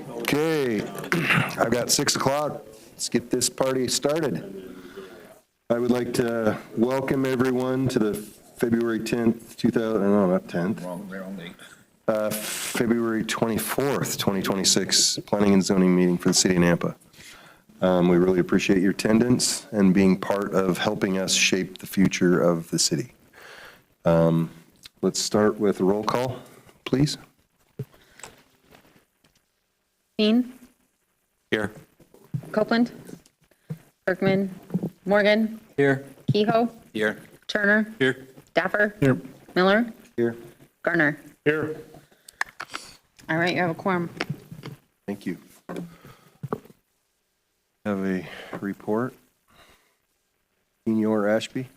Okay, I've got 6 o'clock. Let's get this party started. I would like to welcome everyone to the February 10th, 2000, no, not 10th. February 24th, 2026 Planning and Zoning meeting for the city of Nampa. We really appreciate your attendance and being part of helping us shape the future of the city. Let's start with a roll call, please. Dean, Here. Copeland, Berkman, Morgan, Here. Kehoe, Here. Turner, Here. Dapper, Miller, Here. Garner. Here. All right, you have a quorum. Thank you. Have a report. Senior Ashby.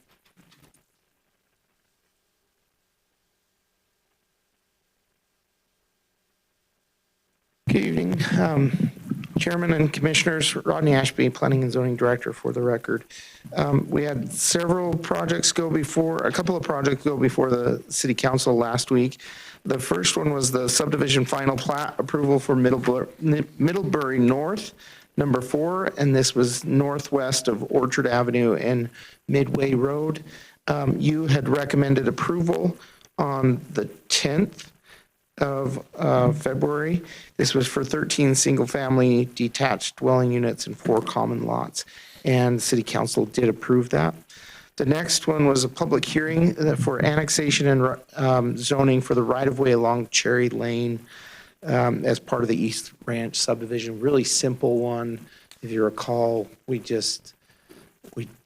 Good evening, Chairman and Commissioners. Rodney Ashby, Planning and Zoning Director for the record. We had several projects go before, a couple of projects go before the City Council last week. The first one was the subdivision final plat approval for Middlebury North, number 4, and this was northwest of Orchard Avenue and Midway Road. You had recommended approval on the 10th of February. This was for 13 single-family detached dwelling units and 4 common lots, and City Council did approve that. The next one was a public hearing for annexation and zoning for the right-of-way along Cherry Lane as part of the East Ranch subdivision. Really simple one. If you recall,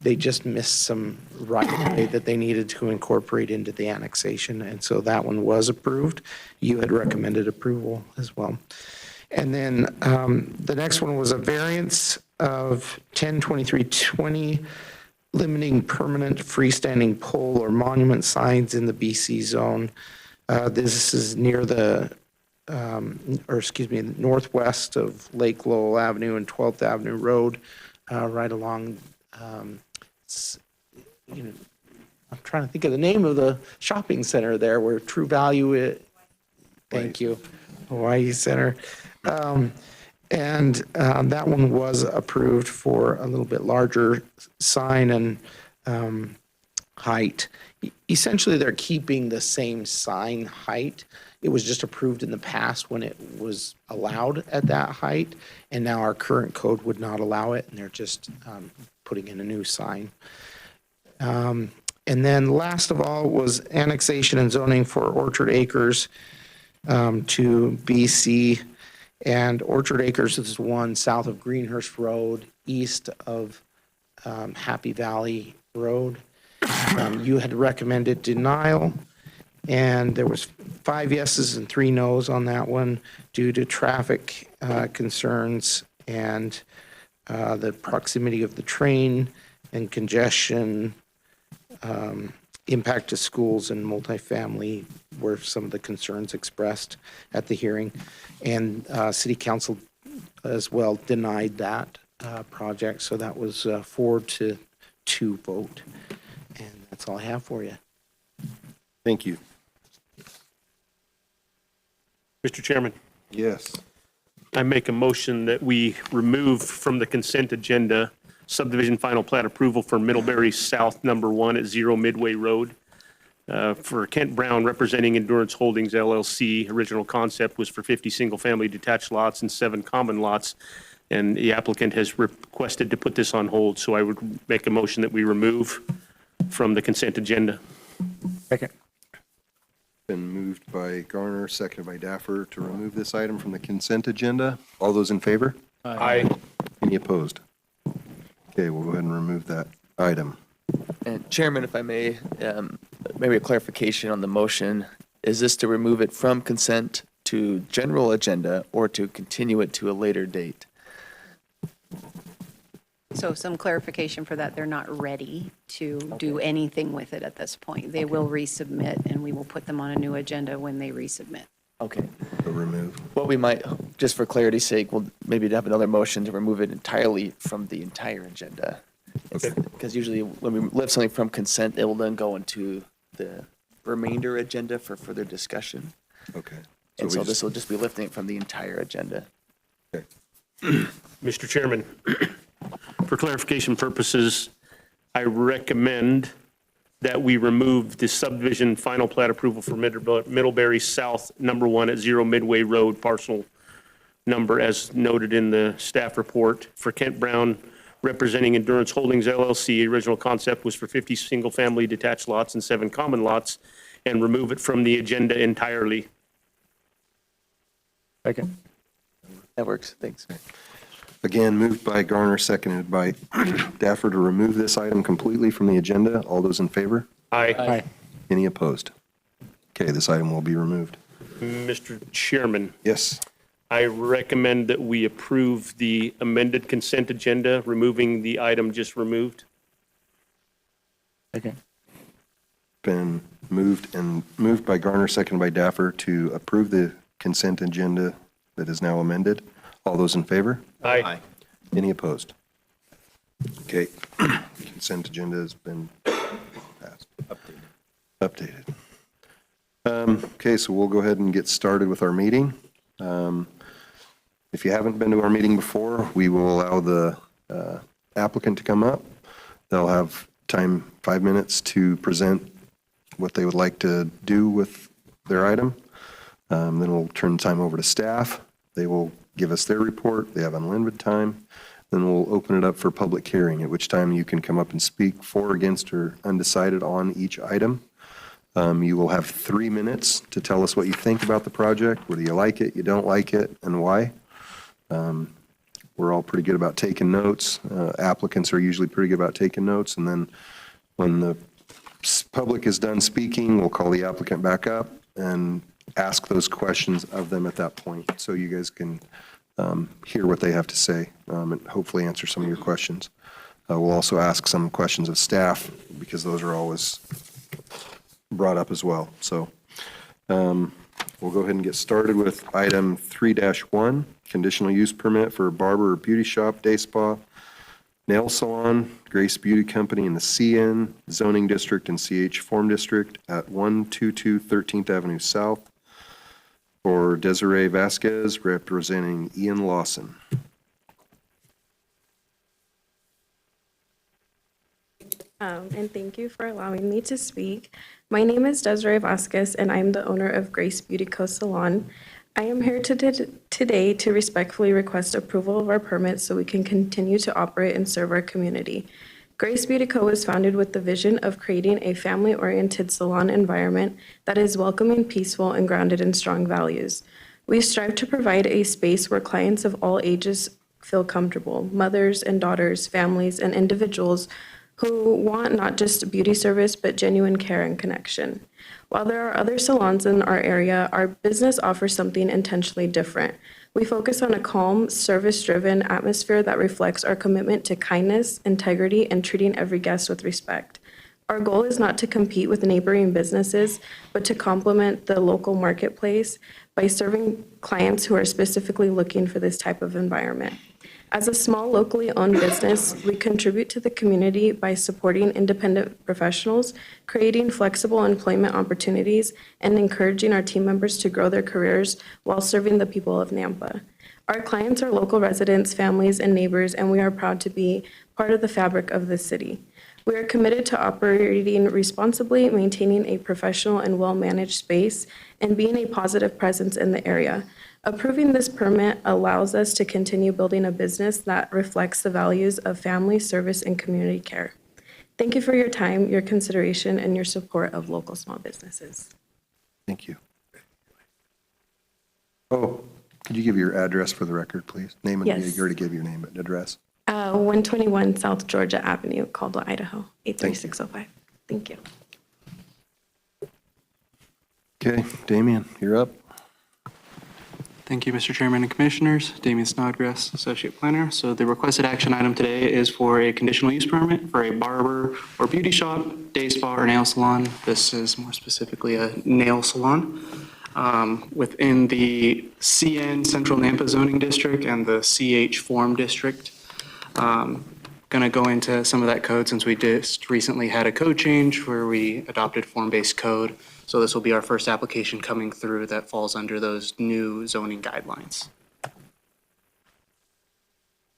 they just missed some right-of-way that they needed to incorporate into the annexation, and so that one was approved. You had recommended approval as well. And then the next one was a variance of 102320, limiting permanent freestanding pole or monument signs in the BC zone. This is near the, northwest of Lake Lowell Avenue and 12th Avenue Road, right along I'm trying to think of the name of the shopping center there where True Value is. Thank you. Hawaii Center. And that one was approved for a little bit larger sign and height. Essentially, they're keeping the same sign height. It was just approved in the past when it was allowed at that height, and now our current code would not allow it, and they're just putting in a new sign. And then last of all was annexation and zoning for Orchard Acres to BC. And Orchard Acres is one south of Greenhurst Road, east of Happy Valley Road. You had recommended denial, and there was 5 yeses and 3 nos on that one due to traffic concerns and the proximity of the train and congestion, impact to schools and multifamily were some of the concerns expressed at the hearing. And City Council as well denied that project, so that was 4-2 vote. And that's all I have for you. Thank you. Mr. Chairman, Yes. I make a motion that we remove from the consent agenda subdivision final plat approval for Middlebury South number 1 at 0 Midway Road. For Kent Brown representing Endurance Holdings LLC. Original concept was for 50 single-family detached lots and 7 common lots. And the applicant has requested to put this on hold. So I would make a motion that we remove from the consent agenda. Second. Been moved by Garner, seconded by Daffer to remove this item from the consent agenda. All those in favor? Aye. Any opposed? Okay, we'll go ahead and remove that item. And Chairman, if I may, maybe a clarification on the motion. Is this to remove it from consent to general agenda or to continue it to a later date? So some clarification for that, they're not ready to do anything with it at this point. They will resubmit, and we will put them on a new agenda when they resubmit. Okay. So remove. What we might, just for clarity's sake, we'll maybe have another motion to remove it entirely from the entire agenda. Okay. Because usually when we lift something from consent, it will then go into the remainder agenda for further discussion. Okay. And we so just- this will just be lifting it from the entire agenda. Mr. Chairman, for clarification purposes, I recommend that we remove the subdivision final plat approval for Middlebury South, number 1 at 0 Midway Road, parcel number as noted in the staff report. For Kent Brown, representing Endurance Holdings LLC, original concept was for 50 single-family detached lots and 7 common lots, and remove it from the agenda entirely. Okay. That works, thanks. Again, moved by Garner, seconded by Daffer to remove this item completely from the agenda. All those in favor? Aye. Any opposed? Okay, this item will be removed. Mr. Chairman, Yes. I recommend that we approve the amended consent agenda, removing the item just removed. Okay. Been moved by Garner, seconded by Daffer to approve the consent agenda that is now amended. All those in favor? Aye. Any opposed? Okay, consent agenda has been passed. Updated. Okay, so we'll go ahead and get started with our meeting. If you haven't been to our meeting before, we will allow the applicant to come up. They'll have time, 5 minutes, to present what they would like to do with their item. Then we'll turn the time over to staff. They will give us their report. They have unlimited time. Then we'll open it up for public hearing, at which time you can come up and speak for, against, or undecided on each item. You will have 3 minutes to tell us what you think about the project, whether you like it, you don't like it, and why. We're all pretty good about taking notes. Applicants are usually pretty good about taking notes. And then when the public is done speaking, we'll call the applicant back up and ask those questions of them at that point, so you guys can hear what they have to say and hopefully answer some of your questions. We'll also ask some questions of staff, because those are always brought up as well. So we'll go ahead and get started with item 3-1, conditional use permit for a barber or beauty shop, day spa, nail salon, Grace Beauty Company in the CN zoning district and CH Form District at 122 13th Avenue South, for Desiree Vasquez, representing Ian Lawson. And thank you for allowing me to speak. My name is Desiree Vasquez, and I'm the owner of Grace Beauty Co. Salon. I am here today to respectfully request approval of our permit so we can continue to operate and serve our community. Grace Beauty Co. was founded with the vision of creating a family-oriented salon environment that is welcoming, peaceful, and grounded in strong values. We strive to provide a space where clients of all ages feel comfortable, mothers and daughters, families, and individuals who want not just beauty service, but genuine care and connection. While there are other salons in our area, our business offers something intentionally different. We focus on a calm, service-driven atmosphere that reflects our commitment to kindness, integrity, and treating every guest with respect. Our goal is not to compete with neighboring businesses, but to complement the local marketplace by serving clients who are specifically looking for this type of environment. As a small locally owned business, we contribute to the community by supporting independent professionals, creating flexible employment opportunities, and encouraging our team members to grow their careers while serving the people of Nampa. Our clients are local residents, families, and neighbors, and we are proud to be part of the fabric of this city. We are committed to operating responsibly, maintaining a professional and well-managed space, and being a positive presence in the area. Approving this permit allows us to continue building a business that reflects the values of family, service, and community care. Thank you for your time, your consideration, and your support of local small businesses. Thank you. Oh, could you give your address for the record, please? Name and Yes. you already gave your name and address. 121 South Georgia Avenue, Caldwell, Idaho, 83605. Thank you. Okay, Damian, you're up. Thank you, Mr. Chairman and Commissioners. Damian Snodgrass, Associate Planner. So the requested action item today is for a conditional use permit for a barber or beauty shop, day spa, or nail salon. This is more specifically a nail salon within the CN Central Nampa Zoning District and the CH Form District. Going to go into some of that code since we just recently had a code change where we adopted form-based code. So this will be our first application coming through that falls under those new zoning guidelines.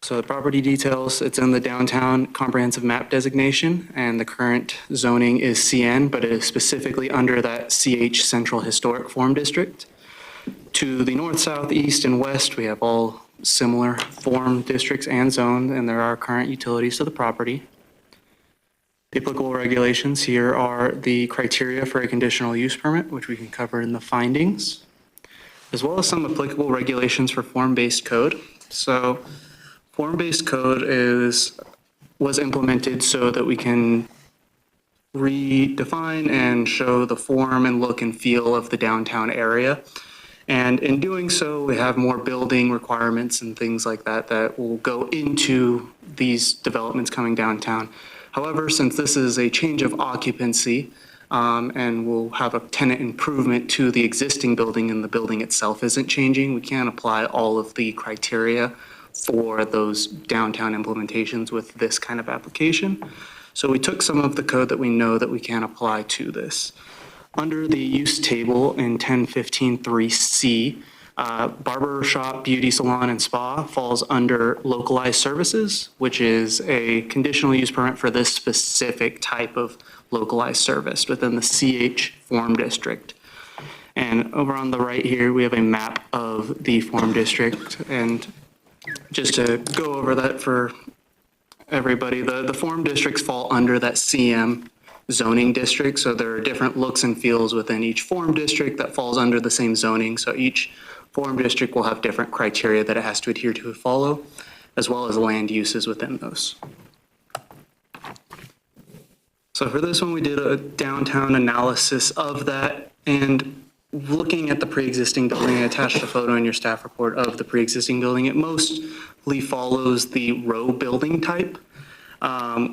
So the property details, it's in the downtown comprehensive map designation, and the current zoning is CN, but it is specifically under that CH Central Historic Form District. To the north, south, east, and west, we have all similar form districts and zones, and there are current utilities to the property. The applicable regulations here are the criteria for a conditional use permit, which we can cover in the findings, as well as some applicable regulations for form-based code. So form-based code was implemented so that we can redefine and show the form and look and feel of the downtown area. And in doing so, we have more building requirements and things like that that will go into these developments coming downtown. However, since this is a change of occupancy, and we'll have a tenant improvement to the existing building and the building itself isn't changing, we can't apply all of the criteria for those downtown implementations with this kind of application. So we took some of the code that we know that we can apply to this. Under the use table in 1015.3C, barber shop, beauty salon, and spa falls under localized services, which is a conditional use permit for this specific type of localized service within the CH form district. And over on the right here, we have a map of the form district. And just to go over that for everybody, the form districts fall under that CM zoning district. So there are different looks and feels within each form district that falls under the same zoning. So each form district will have different criteria that it has to adhere to and follow, as well as land uses within those. So for this one, we did a downtown analysis of that, and looking at the pre-existing building, I attached a photo in your staff report of the pre-existing building. It mostly follows the row building type.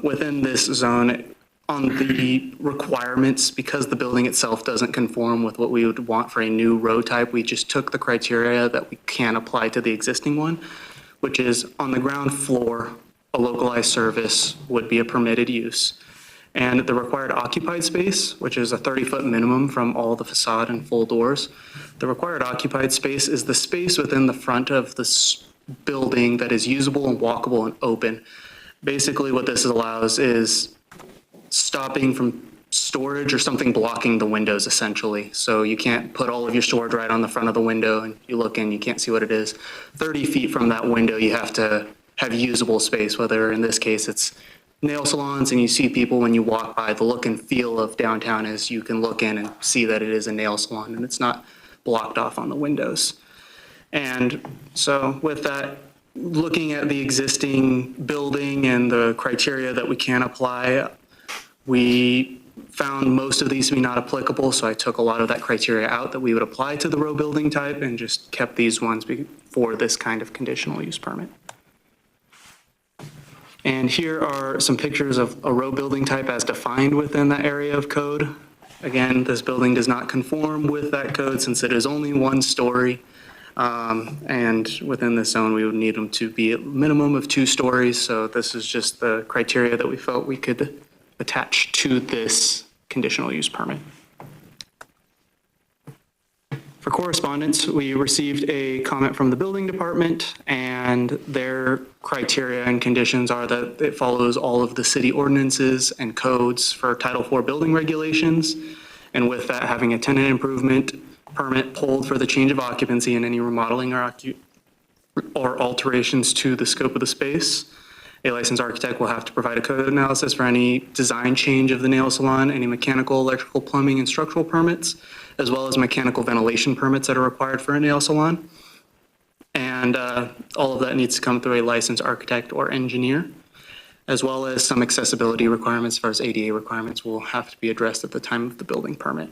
Within this zone, on the requirements, because the building itself doesn't conform with what we would want for a new row type, we just took the criteria that we can apply to the existing one, which is on the ground floor, a localized service would be a permitted use. And the required occupied space, which is a 30-foot minimum from all the facade and full doors. The required occupied space is the space within the front of this building that is usable and walkable and open. Basically, what this allows is stopping from storage or something blocking the windows, essentially. So you can't put all of your storage right on the front of the window and you look in, you can't see what it is. 30 feet from that window, you have to have usable space, whether in this case it's nail salons, and you see people when you walk by. The look and feel of downtown is you can look in and see that it is a nail salon and it's not blocked off on the windows. And so with that, looking at the existing building and the criteria that we can apply, we found most of these to be not applicable, so I took a lot of that criteria out that we would apply to the row building type and just kept these ones for this kind of conditional use permit. And here are some pictures of a row building type as defined within that area of code. Again, this building does not conform with that code since it is only one story. And within this zone, we would need them to be a minimum of 2 stories. So this is just the criteria that we felt we could attach to this conditional use permit. For correspondence, we received a comment from the building department, and their criteria and conditions are that it follows all of the city ordinances and codes for Title IV building regulations. And with that, having a tenant improvement permit pulled for the change of occupancy and any remodeling or alterations to the scope of the space. A licensed architect will have to provide a code analysis for any design change of the nail salon, any mechanical, electrical, plumbing, and structural permits, as well as mechanical ventilation permits that are required for a nail salon. And all of that needs to come through a licensed architect or engineer, as well as some accessibility requirements as far as ADA requirements will have to be addressed at the time of the building permit.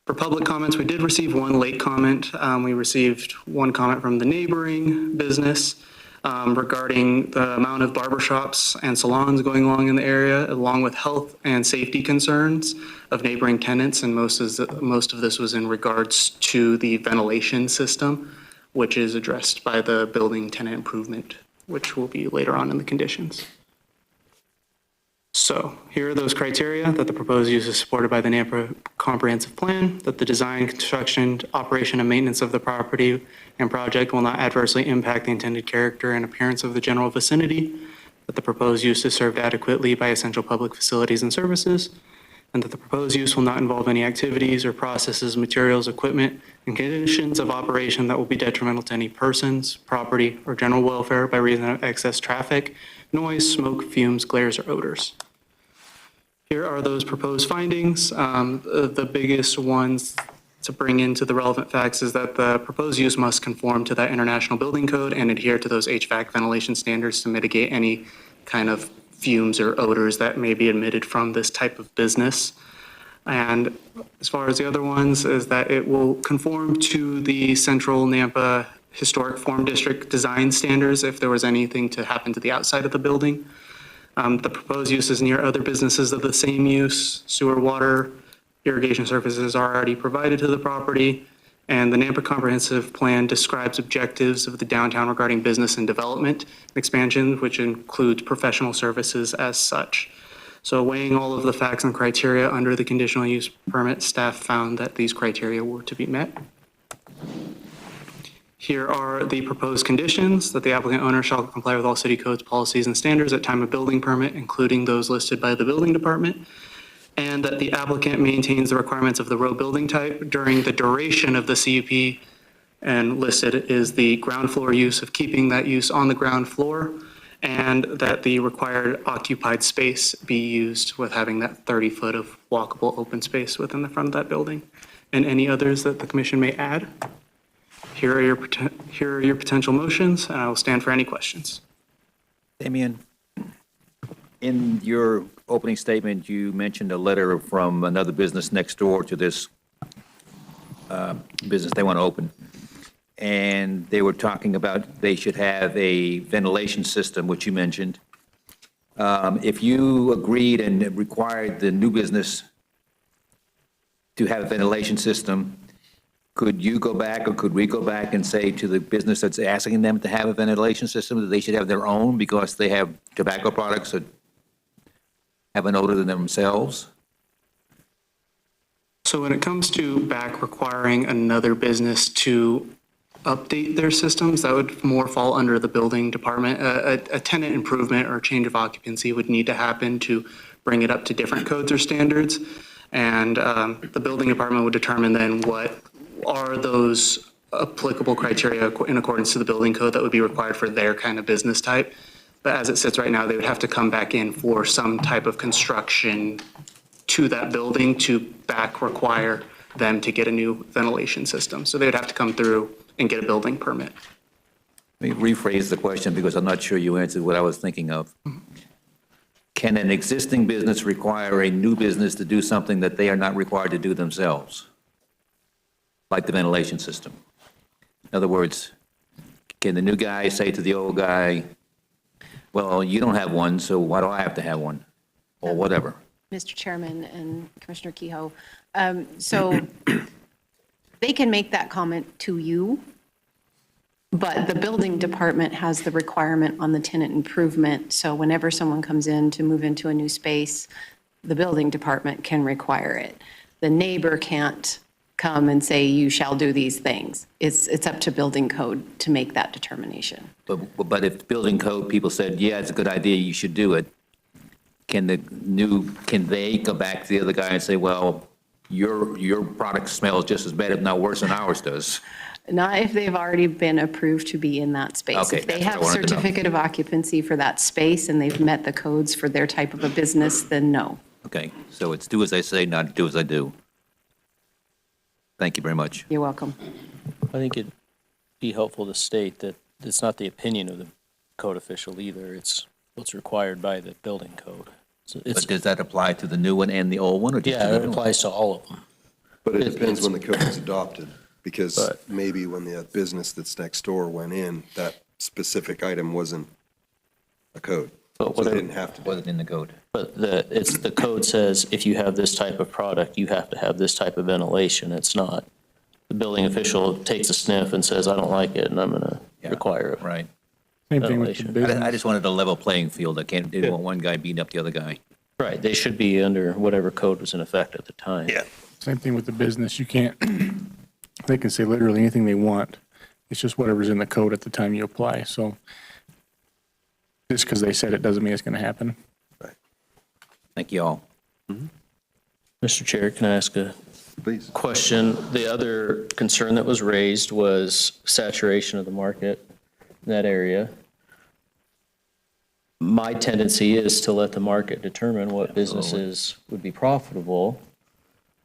For public comments, we did receive one late comment. We received one comment from the neighboring business regarding the amount of barbershops and salons going along in the area, along with health and safety concerns of neighboring tenants. And most of this was in regards to the ventilation system, which is addressed by the building tenant improvement, which will be later on in the conditions. So here are those criteria: that the proposed use is supported by the NAMPA comprehensive plan, that the design, construction, operation, and maintenance of the property and project will not adversely impact the intended character and appearance of the general vicinity, that the proposed use is served adequately by essential public facilities and services, and that the proposed use will not involve any activities or processes, materials, equipment, and conditions of operation that will be detrimental to any persons, property, or general welfare by reason of excess traffic, noise, smoke, fumes, glares, or odors. Here are those proposed findings. The biggest ones to bring into the relevant facts is that the proposed use must conform to that International Building Code and adhere to those HVAC ventilation standards to mitigate any kind of fumes or odors that may be emitted from this type of business. And as far as the other ones, is that it will conform to the Central Nampa Historic Form District design standards if there was anything to happen to the outside of the building. The proposed use is near other businesses of the same use. Sewer, water, irrigation services are already provided to the property. And the Nampa Comprehensive Plan describes objectives of the downtown regarding business and development expansion, which includes professional services as such. So weighing all of the facts and criteria under the conditional use permit, staff found that these criteria were to be met. Here are the proposed conditions: that the applicant owner shall comply with all city codes, policies, and standards at time of building permit, including those listed by the building department, and that the applicant maintains the requirements of the row building type during the duration of the CUP, and listed is the ground floor use of keeping that use on the ground floor, and that the required occupied space be used with having that 30-foot of walkable open space within the front of that building, and any others that the commission may add. Here are your potential motions, and I will stand for any questions. Damian, in your opening statement, you mentioned a letter from another business next door to this business they want to open. And they were talking about they should have a ventilation system, which you mentioned. If you agreed and required the new business to have a ventilation system, could you go back or could we go back and say to the business that's asking them to have a ventilation system that they should have their own because they have tobacco products that have an odor than themselves? So when it comes to back requiring another business to update their systems, that would more fall under the building department. A tenant improvement or change of occupancy would need to happen to bring it up to different codes or standards. And the building department would determine then what are those applicable criteria in accordance to the building code that would be required for their kind of business type. But as it sits right now, they would have to come back in for some type of construction to that building to back require them to get a new ventilation system. So they would have to come through and get a building permit. Let me rephrase the question because I'm not sure you answered what I was thinking of. Can an existing business require a new business to do something that they are not required to do themselves? Like the ventilation system. In other words, can the new guy say to the old guy, well, you don't have one, so why do I have to have one? Or whatever. Mr. Chairman and Commissioner Kehoe, so they can make that comment to you, but the building department has the requirement on the tenant improvement. So whenever someone comes in to move into a new space, the building department can require it. The neighbor can't come and say, you shall do these things. It's up to building code to make that determination. But if building code people said, yeah, it's a good idea, you should do it, can they go back to the other guy and say, well, your product smells just as bad, if not worse than ours does? Not if they've already been approved to be in that space. Okay, If they that's what I have wanted to know. certificate of occupancy for that space and they've met the codes for their type of a business, then no. Okay, so it's do as I say, not do as I do. Thank you very much. You're welcome. I think it'd be helpful to state that it's not the opinion of the code official either. It's what's required by the building code. So But it's, does that apply to the new one and the old one, or just to yeah, the it new one? applies to all of them. But it It- depends it's- when the code is adopted, because But- maybe when the business that's next door went in, that specific item wasn't a code. But So what they I- didn't have to. Wasn't in the code. But the code says if you have this type of product, you have to have this type of ventilation. It's not. The building official takes a sniff and says, I don't like it, and I'm going to Yeah, require it. Right. Same thing with the Ventilation. business. I just wanted a level playing field. I didn't want one guy beating up the other guy. Right, they should be under whatever code was in effect at the time. Yeah. Same thing with the business. You can't, they can say literally anything they want. It's just whatever's in the code at the time you apply. So just because they said it doesn't mean it's going to happen. Thank you all. Mr. Chair, can I ask a Please. question? The other concern that was raised was saturation of the market in that area. My tendency is to let the market determine what businesses would be profitable.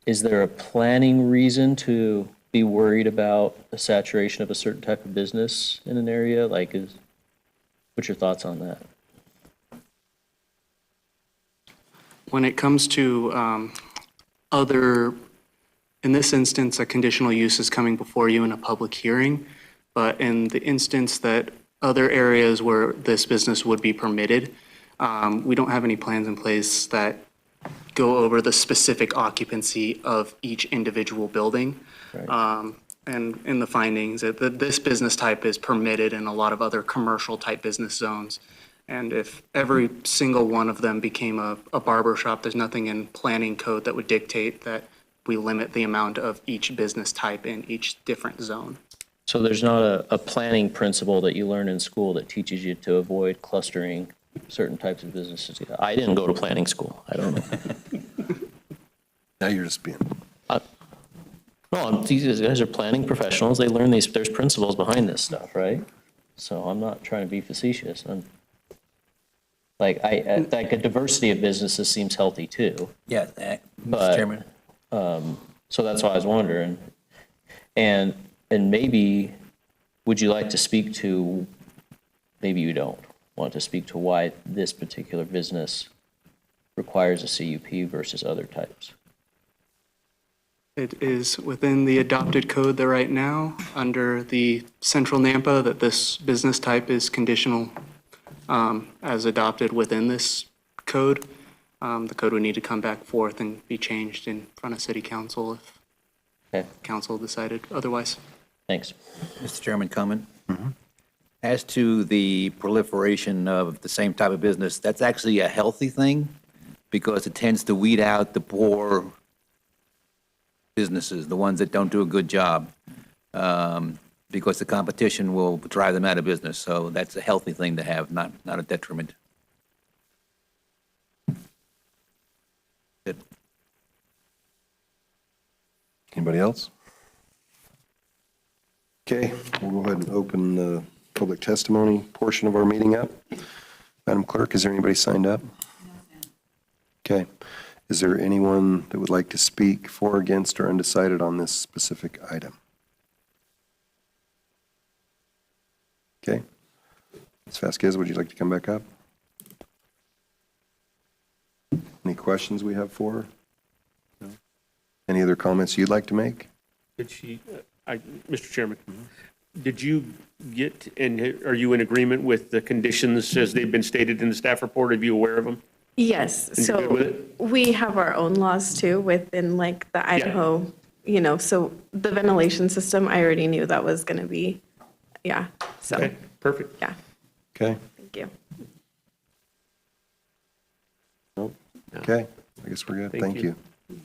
Is there a planning reason to be worried about the saturation of a certain type of business in an area? What's your thoughts on that? When it comes to other, in this instance, a conditional use is coming before you in a public hearing, but in the instance that other areas where this business would be permitted, we don't have any plans in place that go over the specific occupancy of each individual building. And in the findings, that this business type is permitted in a lot of other commercial type business zones. And if every single one of them became a barber shop, there's nothing in planning code that would dictate that we limit the amount of each business type in each different zone. So there's not a planning principle that you learn in school that teaches you to avoid clustering certain types of businesses? I didn't go to planning school. I don't know. Now you're just being, No, these guys are planning professionals. They learn these, there's principles behind this stuff, right? So I'm not trying to be facetious. Like a diversity of businesses seems healthy too. Yeah, But- Mr. Chairman. So that's why I was wondering. And maybe, would you like to speak to, maybe you don't want to speak to why this particular business requires a CUP versus other types? It is within the adopted code there right now, under the central NAMPA, that this business type is conditional as adopted within this code. The code would need to come back forth and be changed in front of city council if Okay, council decided otherwise. thanks. Mr. Chairman, comment? As to the proliferation of the same type of business, that's actually a healthy thing because it tends to weed out the poor businesses, the ones that don't do a good job, because the competition will drive them out of business. So that's a healthy thing to have, not a detriment. Good. anybody else? Okay, we'll go ahead and open the public testimony portion of our meeting up. Madam Clerk, is there anybody signed up? Okay. Is there anyone that would like to speak for, against, or undecided on this specific item? Okay. Ms. Vasquez, would you like to come back up? Any questions we have for her? No? Any other comments you'd like to make? Did she, Mr. Chairman, did you get, and are you in agreement with the conditions as they've been stated in the staff report? Are you aware of them? Yes, And you're good with so it? we have our own laws too within like the Idaho, so the ventilation system, I already knew that was going to be, so, Okay, perfect. yeah, Okay, thank you. nope, okay, I guess we're good, Thank thank you. you.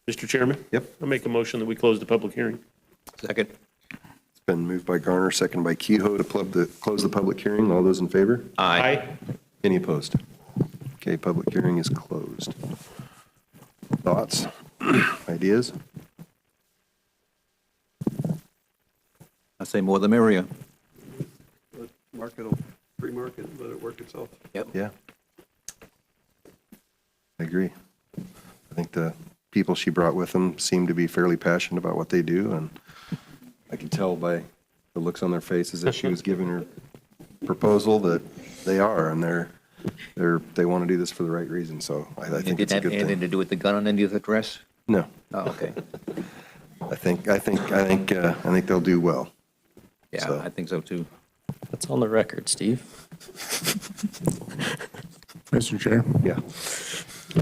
Mr. Chairman? Yep. I'll make a motion that we close the public hearing. Second. It's been moved by Garner, seconded by Kehoe to close the public hearing. All those in favor? Aye. Any opposed? Okay, public hearing is closed. Thoughts, ideas? I say more the merrier. Market, free market, let it work itself. Yep. Yeah. I agree. I think the people she brought with them seem to be fairly passionate about what they do, and I could tell by the looks on their faces that she was giving her proposal that they are, and they want to do this for the right reason, so I think Did it's a that good have anything thing. to do with the gun underneath the dress? No, Oh, okay. I think they'll do well. Yeah, So- I think so too. That's on the record, Steve. Mr. Chair, Yeah.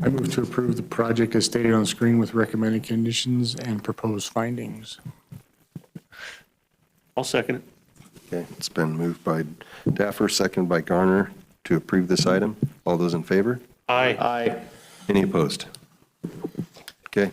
I move to approve the project as stated on screen with recommended conditions and proposed findings. I'll second it. Okay, it's been moved by Daffer, seconded by Garner to approve this item. All those in favor? Aye. Any opposed? Okay.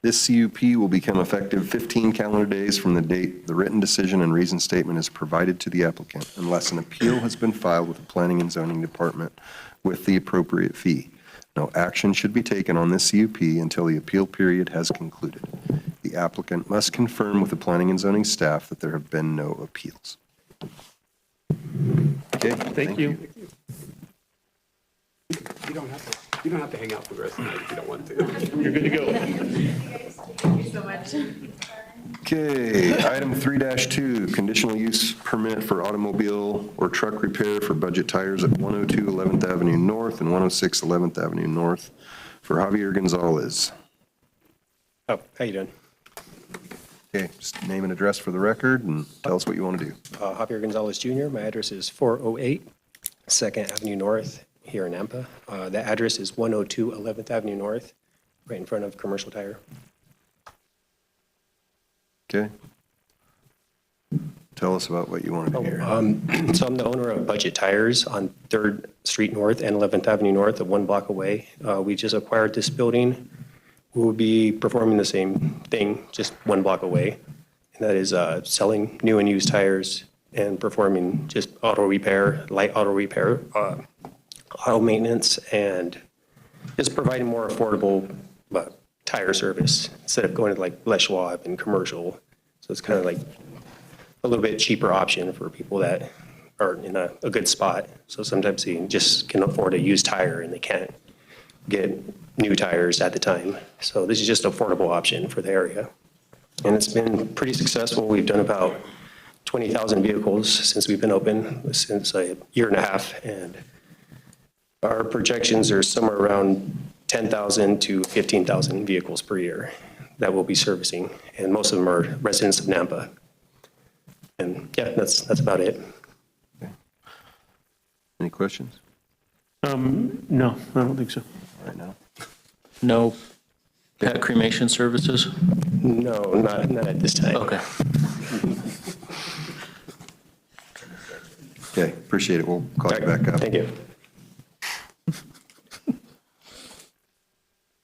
This CUP will become effective 15 calendar days from the date the written decision and reason statement is provided to the applicant unless an appeal has been filed with the Planning and Zoning Department with the appropriate fee. No action should be taken on this CUP until the appeal period has concluded. The applicant must confirm with the Planning and Zoning staff that there have been no appeals. Okay, Thank you. You don't have to hang out for the rest of the night if you don't want to. You're good to go. Thank you so much. Okay, item 3-2, conditional use permit for automobile or truck repair for Budget Tires at 102 11th Avenue North and 106 11th Avenue North for Javier Gonzalez. Oh, how you doing? Okay, just name and address for the record and tell us what you want to do. Javier Gonzalez Jr. My address is 408 2nd Avenue North here in Nampa. The address is 102 11th Avenue North, right in front of Commercial Tire. Okay? Tell us about what you want to do here. So I'm the owner of Budget Tires on 3rd Street North and 11th Avenue North, 1 block away. We just acquired this building. We will be performing the same thing, just 1 block away. And that is selling new and used tires and performing just auto repair, light auto repair, auto maintenance, and just providing more affordable tire service instead of going to like Les Schwab and commercial. So it's kind of like a little bit cheaper option for people that are in a good spot. So sometimes they just can afford a used tire and they can't get new tires at the time. So this is just an affordable option for the area. And it's been pretty successful. We've done about 20,000 vehicles since we've been open, since a year and a half. And our projections are somewhere around 10,000 to 15,000 vehicles per year that we'll be servicing. And most of them are residents of Nampa. And yeah, that's about it. Any questions No, I don't think so. right now? No pet cremation services? No, not at this time. Okay. Okay, appreciate it. We'll call you back up. Thank you.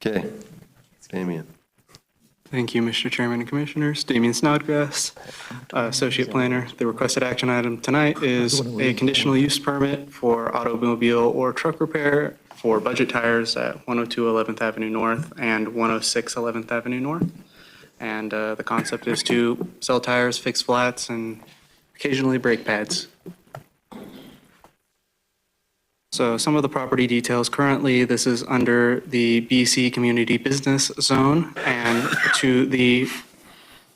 Okay, Damian. Thank you, Mr. Chairman and Commissioners. Damian Snodgrass, Associate Planner. The requested action item tonight is a conditional use permit for automobile or truck repair for Budget Tires at 102 11th Avenue North and 106 11th Avenue North. And the concept is to sell tires, fix flats, and occasionally brake pads. So some of the property details, currently this is under the BC Community Business Zone, and to the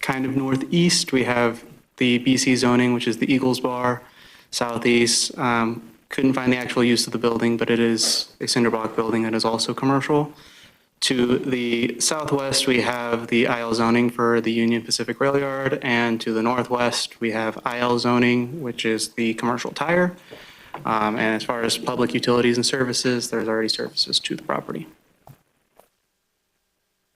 kind of northeast, we have the BC zoning, which is the Eagles Bar. Southeast, couldn't find the actual use of the building, but it is a cinder block building that is also commercial. To the southwest, we have the IL zoning for the Union Pacific Rail Yard, and to the northwest, we have IL zoning, which is the commercial tire. And as far as public utilities and services, there's already services to the property.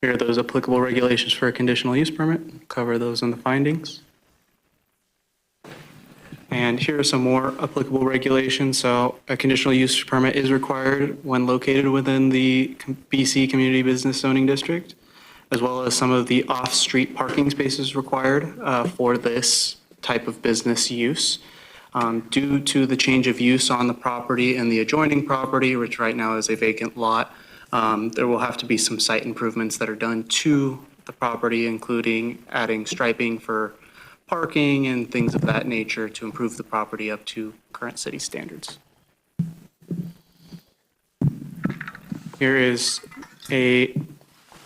Here are those applicable regulations for a conditional use permit. Cover those in the findings. And here are some more applicable regulations. So a conditional use permit is required when located within the BC Community Business Zoning District, as well as some of the off-street parking spaces required for this type of business use. Due to the change of use on the property and the adjoining property, which right now is a vacant lot, there will have to be some site improvements that are done to the property, including adding striping for parking and things of that nature to improve the property up to current city standards. Here is a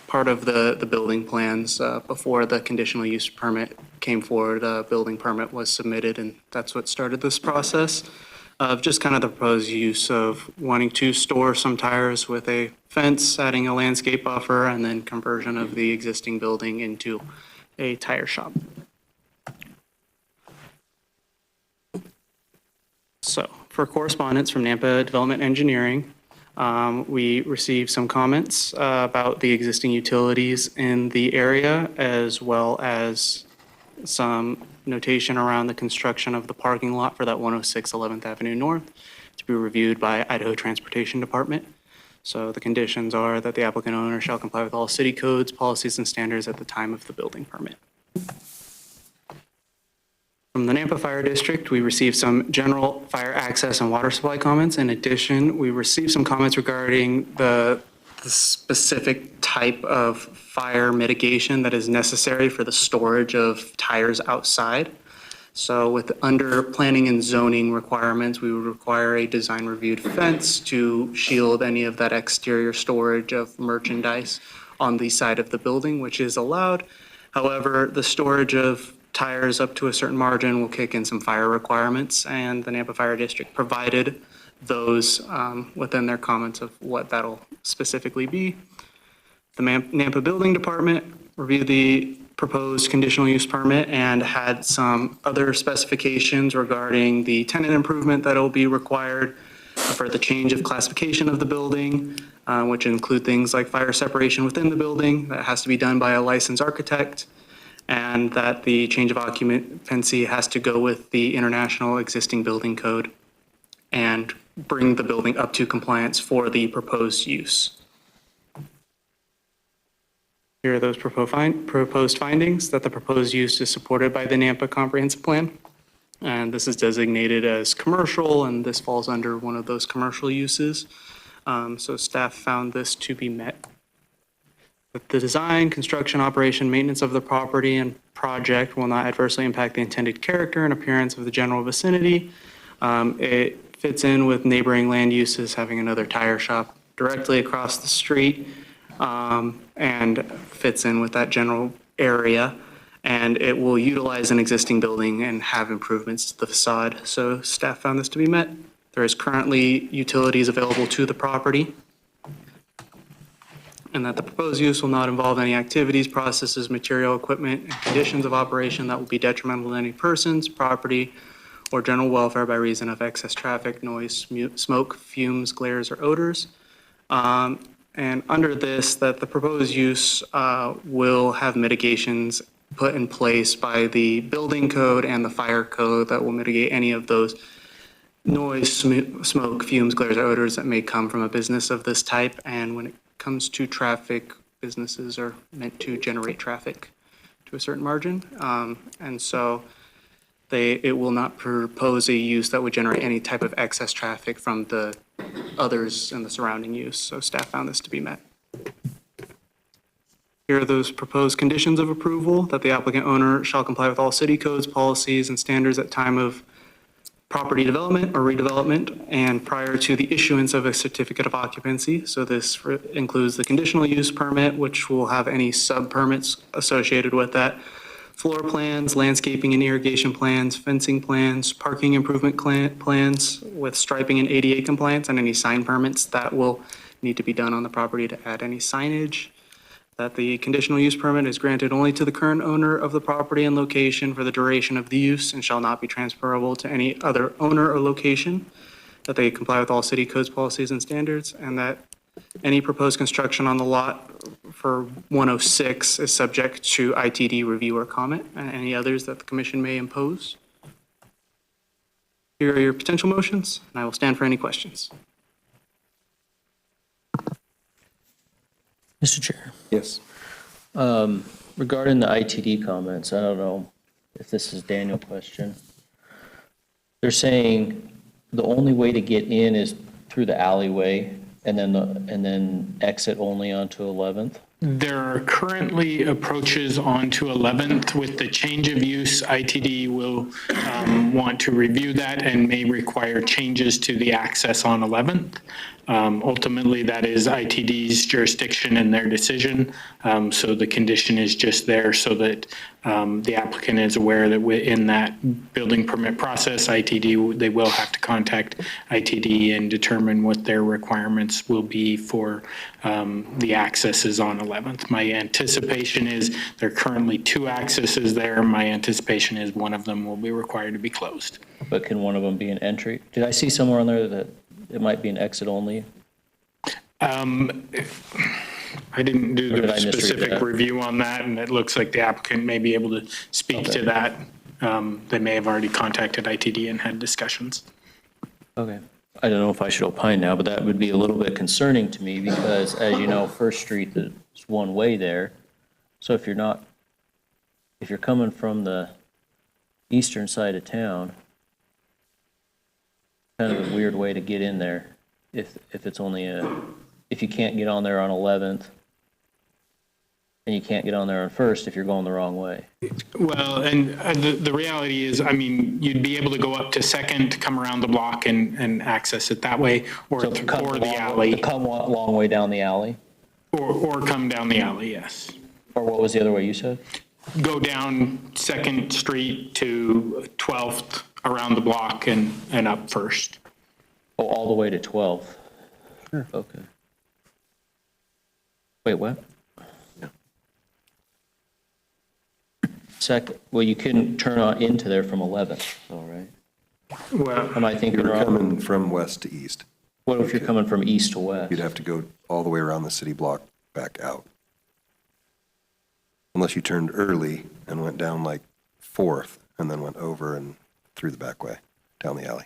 part of the building plans before the conditional use permit came forward. A building permit was submitted, and that's what started this process of just kind of the proposed use of wanting to store some tires with a fence, adding a landscape buffer, and then conversion of the existing building into a tire shop. So for correspondence from Nampa Development Engineering, we received some comments about the existing utilities in the area, as well as some notation around the construction of the parking lot for that 106 11th Avenue North to be reviewed by Idaho Transportation Department. So the conditions are that the applicant owner shall comply with all city codes, policies, and standards at the time of the building permit. From the Nampa Fire District, we received some general fire access and water supply comments. In addition, we received some comments regarding the specific type of fire mitigation that is necessary for the storage of tires outside. So under planning and zoning requirements, we would require a design reviewed fence to shield any of that exterior storage of merchandise on the side of the building, which is allowed. However, the storage of tires up to a certain margin will kick in some fire requirements, and the Nampa Fire District provided those within their comments of what that'll specifically be. The Nampa Building Department reviewed the proposed conditional use permit and had some other specifications regarding the tenant improvement that will be required for the change of classification of the building, which include things like fire separation within the building that has to be done by a licensed architect, and that the change of occupancy has to go with the international existing building code and bring the building up to compliance for the proposed use. Here are those proposed findings, that the proposed use is supported by the Nampa Comprehensive Plan. And this is designated as commercial, and this falls under one of those commercial uses. So staff found this to be met. That the design, construction, operation, maintenance of the property and project will not adversely impact the intended character and appearance of the general vicinity. It fits in with neighboring land uses, having another tire shop directly across the street, and fits in with that general area. And it will utilize an existing building and have improvements to the facade. So staff found this to be met. There is currently utilities available to the property, and that the proposed use will not involve any activities, processes, material, equipment, and conditions of operation that will be detrimental to any persons, property, or general welfare by reason of excess traffic, noise, smoke, fumes, glares, or odors. And under this, that the proposed use will have mitigations put in place by the building code and the fire code that will mitigate any of those noise, smoke, fumes, glares, or odors that may come from a business of this type. And when it comes to traffic, businesses are meant to generate traffic to a certain margin. And so it will not propose a use that would generate any type of excess traffic from the others in the surrounding use. So staff found this to be met. Here are those proposed conditions of approval: that the applicant owner shall comply with all city codes, policies, and standards at time of property development or redevelopment and prior to the issuance of a certificate of occupancy. So this includes the conditional use permit, which will have any sub-permits associated with that, floor plans, landscaping and irrigation plans, fencing plans, parking improvement plans with striping and ADA compliance, and any sign permits that will need to be done on the property to add any signage. That the conditional use permit is granted only to the current owner of the property and location for the duration of the use and shall not be transferable to any other owner or location. That they comply with all city codes, policies, and standards, and that any proposed construction on the lot for 106 is subject to ITD review or comment, and any others that the commission may impose. Here are your potential motions, and I will stand for any questions. Mr. Chair, Yes. regarding the ITD comments, I don't know if this is Daniel's question. They're saying the only way to get in is through the alleyway and then exit only onto 11th? There are currently approaches onto 11th. With the change of use, ITD will want to review that and may require changes to the access on 11th. Ultimately, that is ITD's jurisdiction and their decision. So the condition is just there so that the applicant is aware that in that building permit process, ITD, they will have to contact ITD and determine what their requirements will be for the accesses on 11th. My anticipation is there are currently 2 accesses there. My anticipation is one of them will be required to be closed. But can one of them be an entry? Did I see somewhere on there that it might be an exit only? I didn't do Or did the I misread specific that? review on that, and it looks like the applicant may be able to speak to that. They may have already contacted ITD and had discussions. Okay. I don't know if I should opine now, but that would be a little bit concerning to me because, as you know, First Street, there's one way there. So if you're coming from the eastern side of town, kind of a weird way to get in there if it's only if you can't get on there on 11th and you can't get on there on First if you're going the wrong way. Well, and the reality is, I mean, you'd be able to go up to Second, come around the block and access it that way, or So come or the the alley, long way down the alley? or come down the alley, yes. Or what was the other way you said? Go down Second Street to 12th, around the block and up First. Oh, all the way to 12th? Sure. Okay. Wait, what? Well, you couldn't turn on into there from 11th, all right? Well, Am I thinking You're wrong? coming from west to east. What if you're coming from east to west? You'd have to go all the way around the city block back out. Unless you turned early and went down like 4th and then went over and through the back way, down the alley.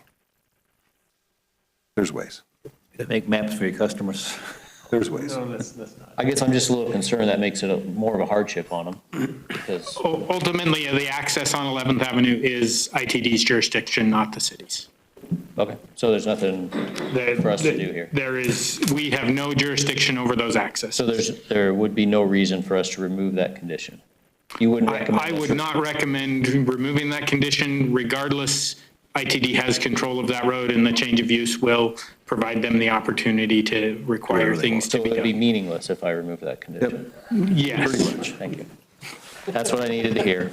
There's ways. Make maps for your customers. There's ways. I guess I'm just a little concerned that makes it more of a hardship on them because, ultimately, the access on 11th Avenue is ITD's jurisdiction, not the city's. okay, so there's nothing for us to do here. We have no jurisdiction over those accesses. So there would be no reason for us to remove that condition? You wouldn't recommend? I would not recommend removing that condition. Regardless, ITD has control of that road, and the change of use will provide them the opportunity to require things to So be it would be done. meaningless if I remove that condition? Yes. Pretty much. Thank you. That's what I needed to hear.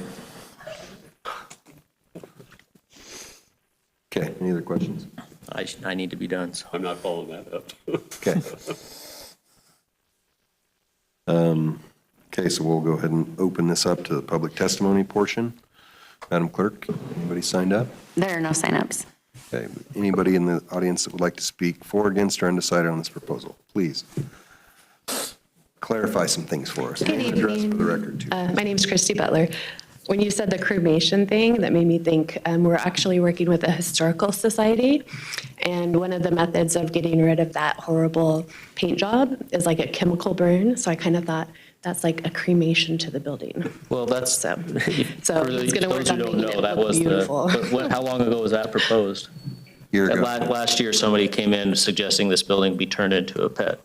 Okay, any other questions? I need to be done, so. I'm not following that up. Okay. Okay, so we'll go ahead and open this up to the public testimony portion. Madam Clerk, anybody signed up? There are no signups. Okay, anybody in the audience that would like to speak for, against, or undecided on this proposal, please clarify some things for us. Good Address evening. for the record, too. My name's Christy Butler. When you said the cremation thing, that made me think we're actually working with a historical society. And one of the methods of getting rid of that horrible paint job is like a chemical burn. So I kind of thought that's like a cremation to the building. Well, that's, So for it's those going to work who on don't making know, it that look was beautiful. how long ago was that proposed? Year ago. Last year, somebody came in suggesting this building be turned into a pet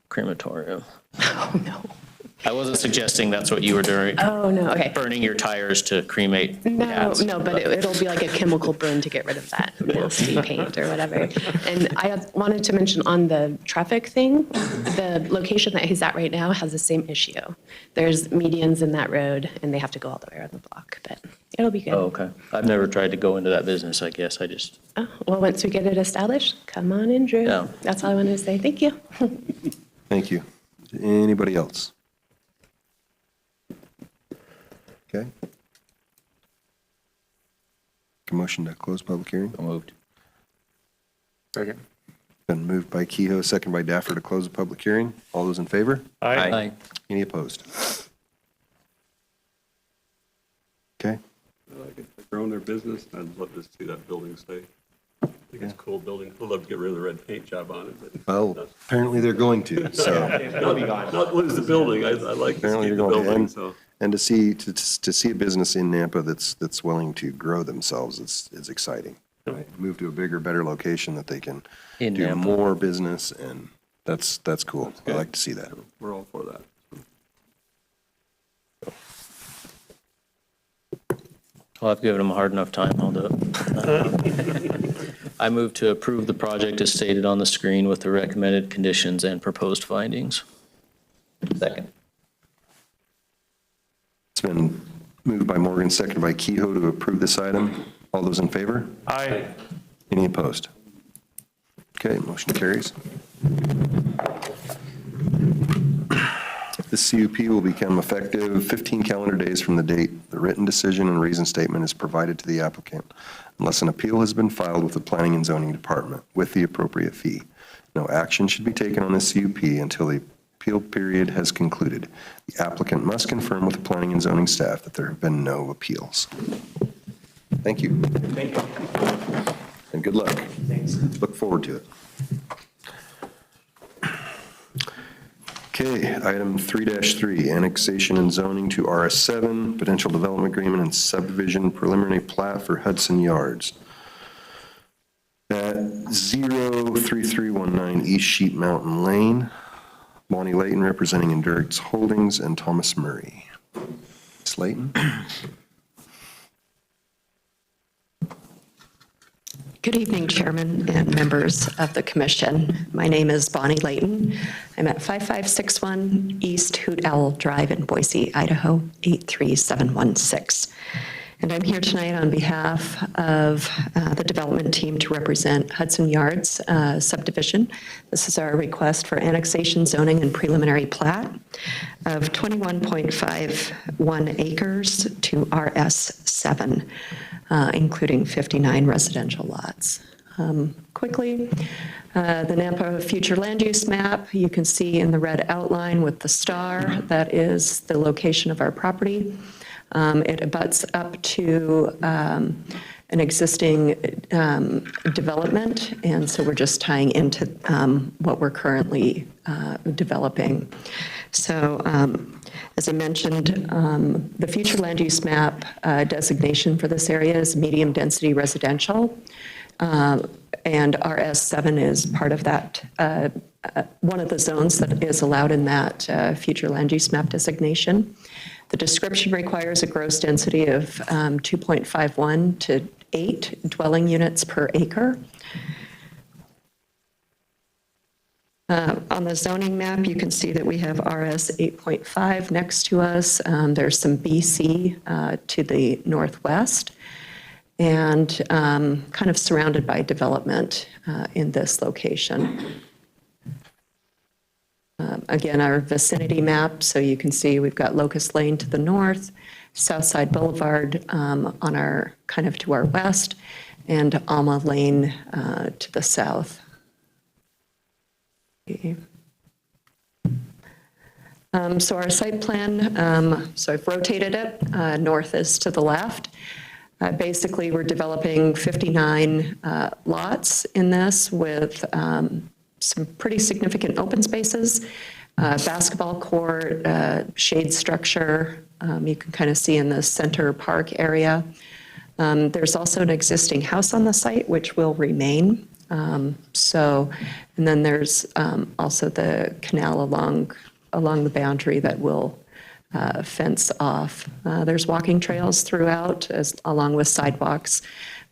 crematorium. Oh, no. I wasn't suggesting that's what you were doing. Oh, no, okay. Burning your tires to cremate No, cats. no, but it'll be like a chemical burn to get rid of that nasty paint or whatever. And I wanted to mention on the traffic thing, the location that he's at right now has the same issue. There's medians in that road and they have to go all the way around the block, but it'll be good. Oh, okay. I've never tried to go into that business, I guess. I just, Oh, well, once we get it established, come on in, Drew. Yeah. That's all I wanted to say. Thank you. Thank you. Anybody else? Okay. A motion to close public hearing? Moved. Second. Been moved by Kehoe, second by Daffer to close the public hearing. All those in favor? I, Any opposed? Okay. If they've grown their business, I'd love to see that building stay. I think it's a cool building. I'd love to get rid of the red paint job on it, but. Well, apparently they're going to, so. Not lose the building. I like to Apparently keep they're the going to. building, so. And to see a business in Nampa that's willing to grow themselves is exciting. Move to a bigger, better location that they can In do Nampa. more business, and that's cool. I like to see that. We're all for that. well, I've given them a hard enough time. I'll do it. I move to approve the project as stated on the screen with the recommended conditions and proposed findings. Second. It's been moved by Morgan, seconded by Kehoe to approve this item. All those in favor? Aye. Any opposed? Okay, motion carries. The CUP will become effective 15 calendar days from the date the written decision and reason statement is provided to the applicant, unless an appeal has been filed with the Planning and Zoning Department with the appropriate fee. No action should be taken on the CUP until the appeal period has concluded. The applicant must confirm with the Planning and Zoning staff that there have been no appeals. Thank you. Thank you. And good luck. Thanks. Look forward to it. Okay, item 3-3, annexation and zoning to RS7, potential development agreement and subdivision preliminary plat for Hudson Yards at 03319 East Sheep Mountain Lane. Bonnie Layton representing Endurance Holdings and Thomas Murray. Ms. Layton? Good evening, Chairman and members of the commission. My name is Bonnie Layton. I'm at 5561 East Hoot Owl Drive in Boise, Idaho, 83716. And I'm here tonight on behalf of the development team to represent Hudson Yards subdivision. This is our request for annexation, zoning, and preliminary plat of 21.51 acres to RS7, including 59 residential lots. Quickly, the Nampa future land use map, you can see in the red outline with the star, that is the location of our property. It abuts up to an existing development, and so we're just tying into what we're currently developing. So as I mentioned, the future land use map designation for this area is medium density residential, and RS7 is part of that, one of the zones that is allowed in that future land use map designation. The description requires a gross density of 2.51 to 8 dwelling units per acre. On the zoning map, you can see that we have RS 8.5 next to us. There's some BC to the northwest, and kind of surrounded by development in this location. Again, our vicinity map, so you can see we've got Locust Lane to the north, Southside Boulevard on our, kind of to our west, and Alma Lane to the south. Okay. So our site plan, so I've rotated it, north is to the left. Basically, we're developing 59 lots in this with some pretty significant open spaces, basketball court, shade structure. You can kind of see in the center park area. There's also an existing house on the site, which will remain. And then there's also the canal along the boundary that will fence off. There's walking trails throughout, along with sidewalks,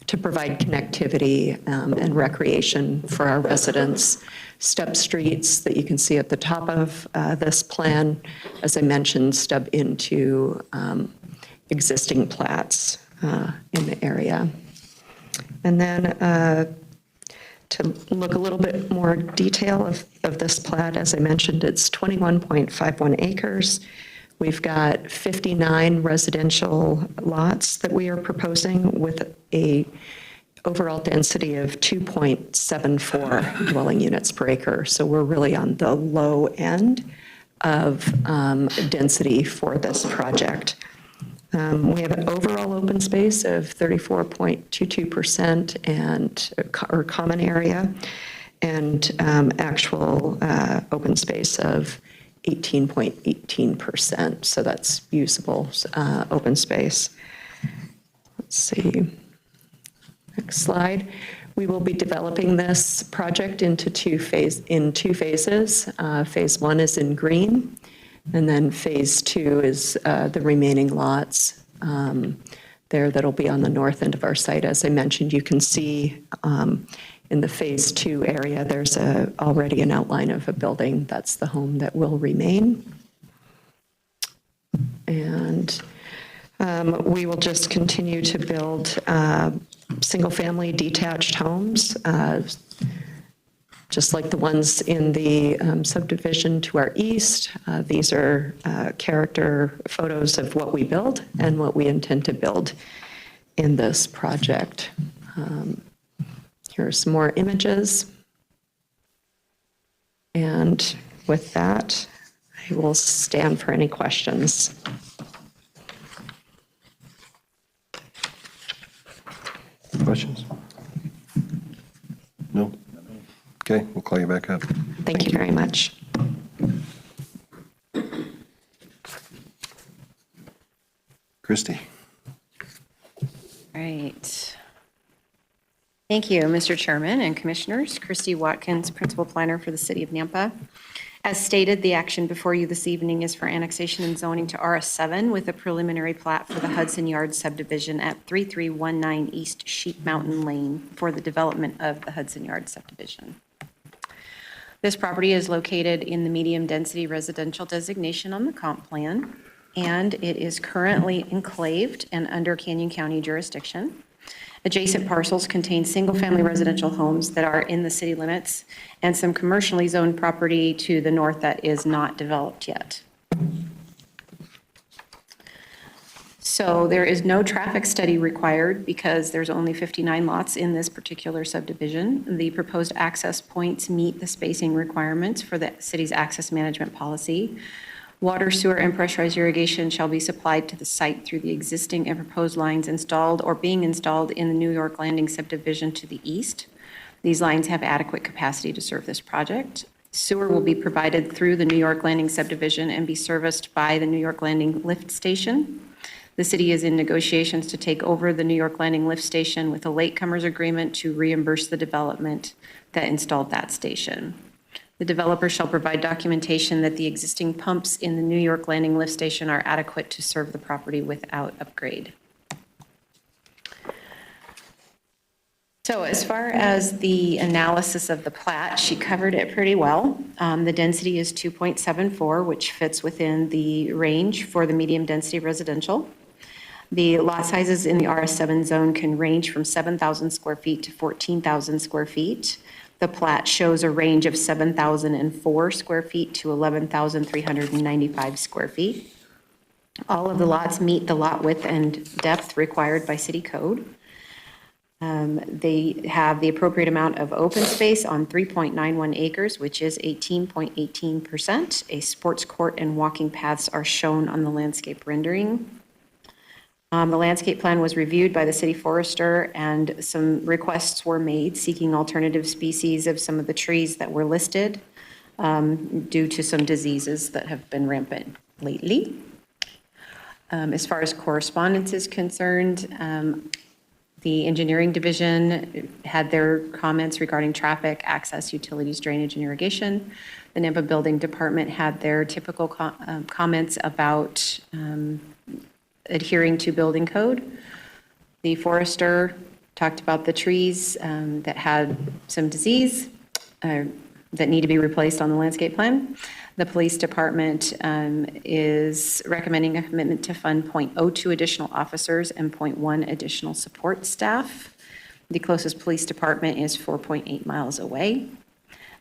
to provide connectivity and recreation for our residents. Stub streets that you can see at the top of this plan, as I mentioned, stub into existing plats in the area. And then to look a little bit more detail of this plat, as I mentioned, it's 21.51 acres. We've got 59 residential lots that we are proposing with a overall density of 2.74 dwelling units per acre. So we're really on the low end of density for this project. We have an overall open space of 34.22% and or common area, and actual open space of 18.18%. So that's usable open space. Let's see. Next slide. We will be developing this project into two phases. Phase one is in green, and then phase two is the remaining lots there that'll be on the north end of our site. As I mentioned, you can see in the phase two area, there's already an outline of a building. That's the home that will remain. And we will just continue to build single-family detached homes, just like the ones in the subdivision to our east. These are character photos of what we build and what we intend to build in this project. Here are some more images. And with that, I will stand for any questions. Questions? No? Okay, we'll call you back up. Thank you very much. Christie. Right. Thank you, Mr. Chairman and Commissioners. Christy Watkins, Principal Planner for the City of Nampa. As stated, the action before you this evening is for annexation and zoning to RS7 with a preliminary plat for the Hudson Yards subdivision at 3319 East Sheep Mountain Lane for the development of the Hudson Yards subdivision. This property is located in the medium-density residential designation on the comp plan, and it is currently enclaved and under Canyon County jurisdiction. Adjacent parcels contain single-family residential homes that are in the city limits and some commercially zoned property to the north that is not developed yet. So there is no traffic study required because there's only 59 lots in this particular subdivision. The proposed access points meet the spacing requirements for the city's access management policy. Water, sewer, and pressurized irrigation shall be supplied to the site through the existing and proposed lines installed or being installed in the New York Landing subdivision to the east. These lines have adequate capacity to serve this project. Sewer will be provided through the New York Landing subdivision and be serviced by the New York Landing lift station. The city is in negotiations to take over the New York Landing lift station with a latecomers agreement to reimburse the development that installed that station. The developer shall provide documentation that the existing pumps in the New York Landing lift station are adequate to serve the property without upgrade. So as far as the analysis of the plat, she covered it pretty well. The density is 2.74, which fits within the range for the medium density residential. The lot sizes in the RS7 zone can range from 7,000 square feet to 14,000 square feet. The plat shows a range of 7,004 square feet to 11,395 square feet. All of the lots meet the lot width and depth required by city code. They have the appropriate amount of open space on 3.91 acres, which is 18.18%. A sports court and walking paths are shown on the landscape rendering. The landscape plan was reviewed by the city forester, and some requests were made seeking alternative species of some of the trees that were listed due to some diseases that have been rampant lately. As far as correspondence is concerned, the engineering division had their comments regarding traffic, access, utilities, drainage, and irrigation. The Nampa Building Department had their typical comments about adhering to building code. The forester talked about the trees that had some disease that need to be replaced on the landscape plan. The police department is recommending a commitment to fund 0.02 additional officers and 0.1 additional support staff. The closest police department is 4.8 miles away.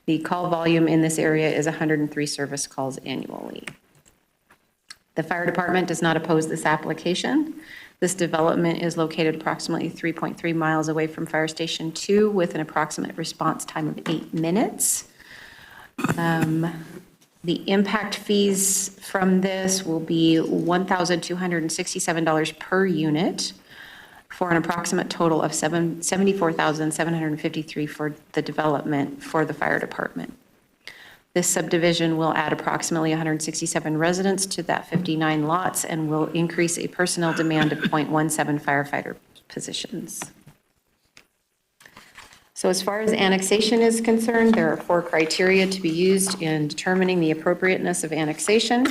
The call volume in this area is 103 service calls annually. The fire department does not oppose this application. This development is located approximately 3.3 miles away from Fire Station 2 with an approximate response time of 8 minutes. The impact fees from this will be $1,267 per unit for an approximate total of $74,753 for the development for the fire department. This subdivision will add approximately 167 residents to that 59 lots and will increase a personnel demand of 0.17 firefighter positions. So as far as annexation is concerned, there are 4 criteria to be used in determining the appropriateness of annexation.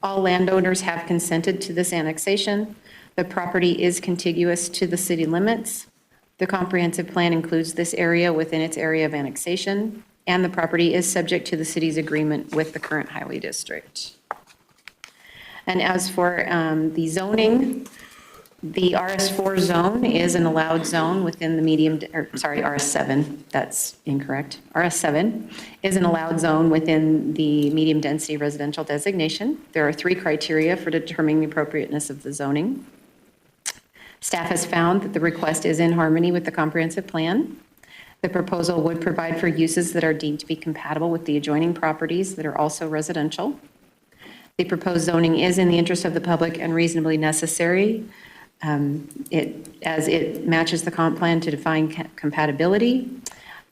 All landowners have consented to this annexation. The property is contiguous to the city limits. The comprehensive plan includes this area within its area of annexation, and the property is subject to the city's agreement with the current highway district. And as for the zoning, the RS4 zone is an allowed zone within the RS7, that's incorrect. RS7 is an allowed zone within the medium density residential designation. There are 3 criteria for determining the appropriateness of the zoning. Staff has found that the request is in harmony with the comprehensive plan. The proposal would provide for uses that are deemed to be compatible with the adjoining properties that are also residential. The proposed zoning is in the interest of the public and reasonably necessary. as it matches the comp plan to define compatibility,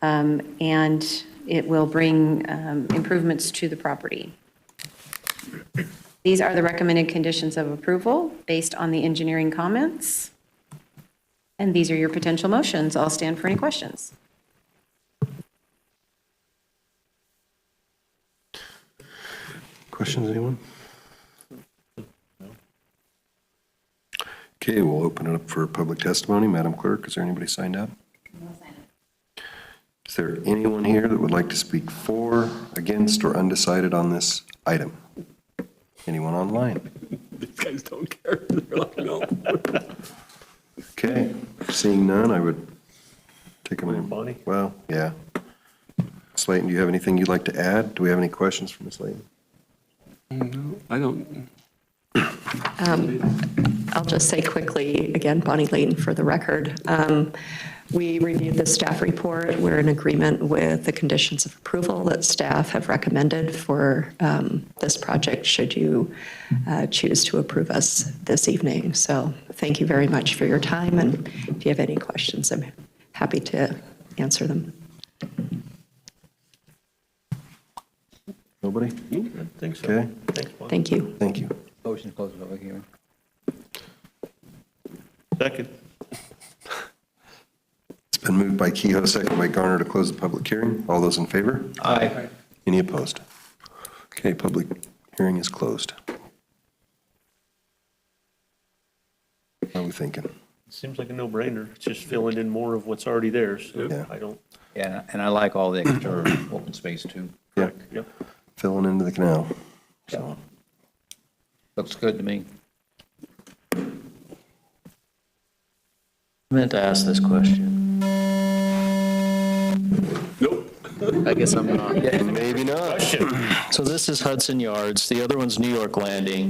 and it will bring improvements to the property. These are the recommended conditions of approval based on the engineering comments. And these are your potential motions. I'll stand for any questions. Questions, anyone? Okay, we'll open it up for public testimony. Madam Clerk, is there anybody signed up? Is there anyone here that would like to speak for, against, or undecided on this item? Anyone online? These guys don't care. They're like, no. Okay, seeing none, I would take a moment. Bonnie? Well, yeah. Slayton, do you have anything you'd like to add? Do we have any questions for Ms. Slayton? I don't. I'll just say quickly, again, Bonnie Layton for the record. We reviewed the staff report. We're in agreement with the conditions of approval that staff have recommended for this project, should you choose to approve us this evening. So thank you very much for your time, and if you have any questions, I'm happy to answer them. Nobody? I think so. Okay, Thanks, Bonnie. Thank you. thank you. Motion to close the public hearing. Second. It's been moved by Kehoe, second by Garner to close the public hearing. All those in favor? Aye. Any opposed? Okay, public hearing is closed. How are we thinking? Seems like a no-brainer. It's just filling in more of what's already there, so Yeah. I don't. Yeah, and I like all the extra open space too. Yeah, Yep. filling into the canal. So, Looks good to me. I meant to ask this question. Nope. I guess I'm not. maybe not. So this is Hudson Yards, the other one's New York Landing.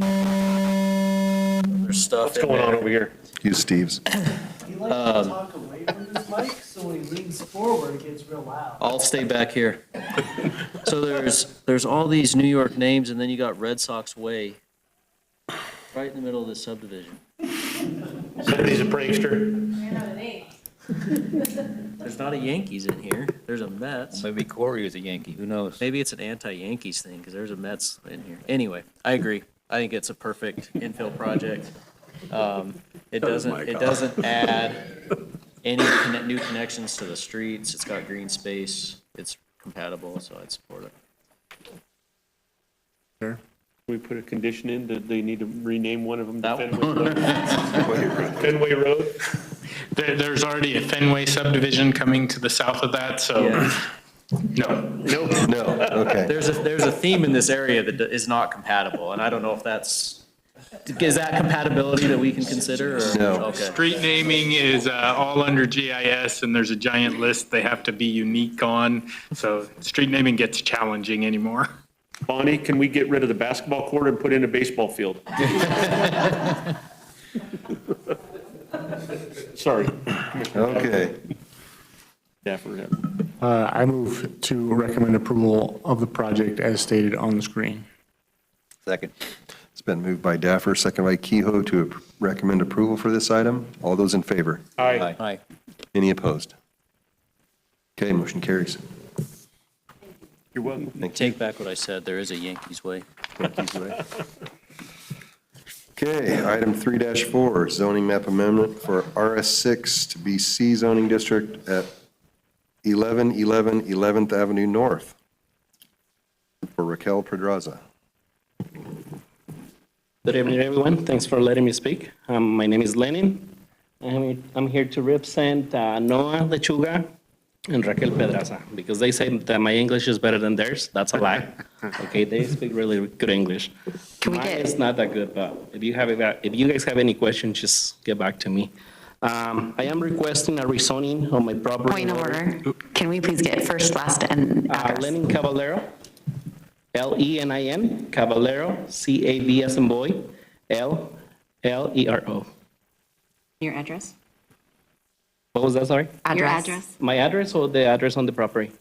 There's stuff What's going on over here? Use Steve's. You like to talk away from this mic, so when he leans forward, it gets real loud. I'll stay back here. So there's all these New York names, and then you got Red Sox Way, right in the middle of this subdivision. Somebody's a prankster. There's not a Yankees in here, there's a Mets. Maybe Corey is a Yankee, who knows? Maybe it's an anti-Yankees thing, because there's a Mets in here. Anyway, I agree. I think it's a perfect infill project. It doesn't add any new connections to the streets. It's got green space. It's compatible, so I'd support it. Can we put a condition in that they need to rename one of them to That Fenway Road? Fenway Road? There's already a Fenway subdivision coming to the south of that, so Yeah. no. Nope. No, okay. There's a theme in this area that is not compatible, and I don't know if is that compatibility that we can consider, or? No. Okay. Street naming is all under GIS, and there's a giant list they have to be unique on, so street naming gets challenging anymore. Bonnie, can we get rid of the basketball court and put in a baseball field? Sorry. Okay. Dapper. I move to recommend approval of the project as stated on the screen. Second. It's been moved by Daffer, second by Kehoe to recommend approval for this item. All those in favor? Aye. Aye. Any opposed? Okay, motion carries. You're welcome. Thank you. Take back what I said. There is a Yankees way. Yankees way. Okay, item 3-4, zoning map amendment for RS6 to be C zoning district at 1111 11th Avenue North for Raquel Pedraza. Good evening, everyone. Thanks for letting me speak. My name is Lenin. I'm here to represent Noah Lechuga and Raquel Pedraza, because they say that my English is better than theirs. That's a lie. Okay, they speak really good English. Mine is not that good, but if you guys have any questions, just get back to me. I am requesting a rezoning on my property. Point of order. Can we please get first, last, and address? Lenin Caballero, Lenin Caballero, CAB as in boy, LLERO. Your address? What was that, sorry? Your address? My address or the address on the property?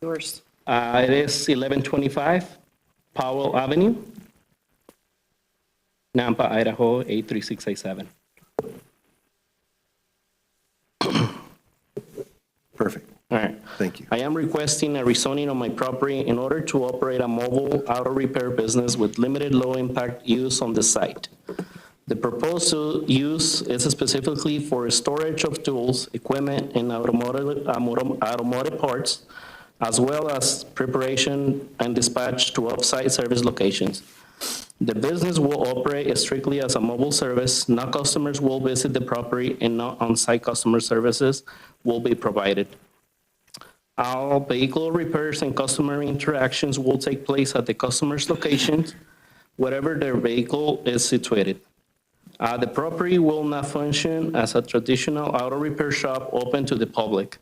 Yours. It is 1125 Powell Avenue, Nampa, Idaho, 83687. Thank you. I am requesting a rezoning of my property in order to operate a mobile auto repair business with limited low-impact use on the site. The proposed use is specifically for storage of tools, equipment, and automotive parts, as well as preparation and dispatch to off-site service locations. The business will operate strictly as a mobile service. No customers will visit the property, and no on-site customer services will be provided. All vehicle repairs and customer interactions will take place at the customer's locations, wherever their vehicle is situated. The property will not function as a traditional auto repair shop open to the public.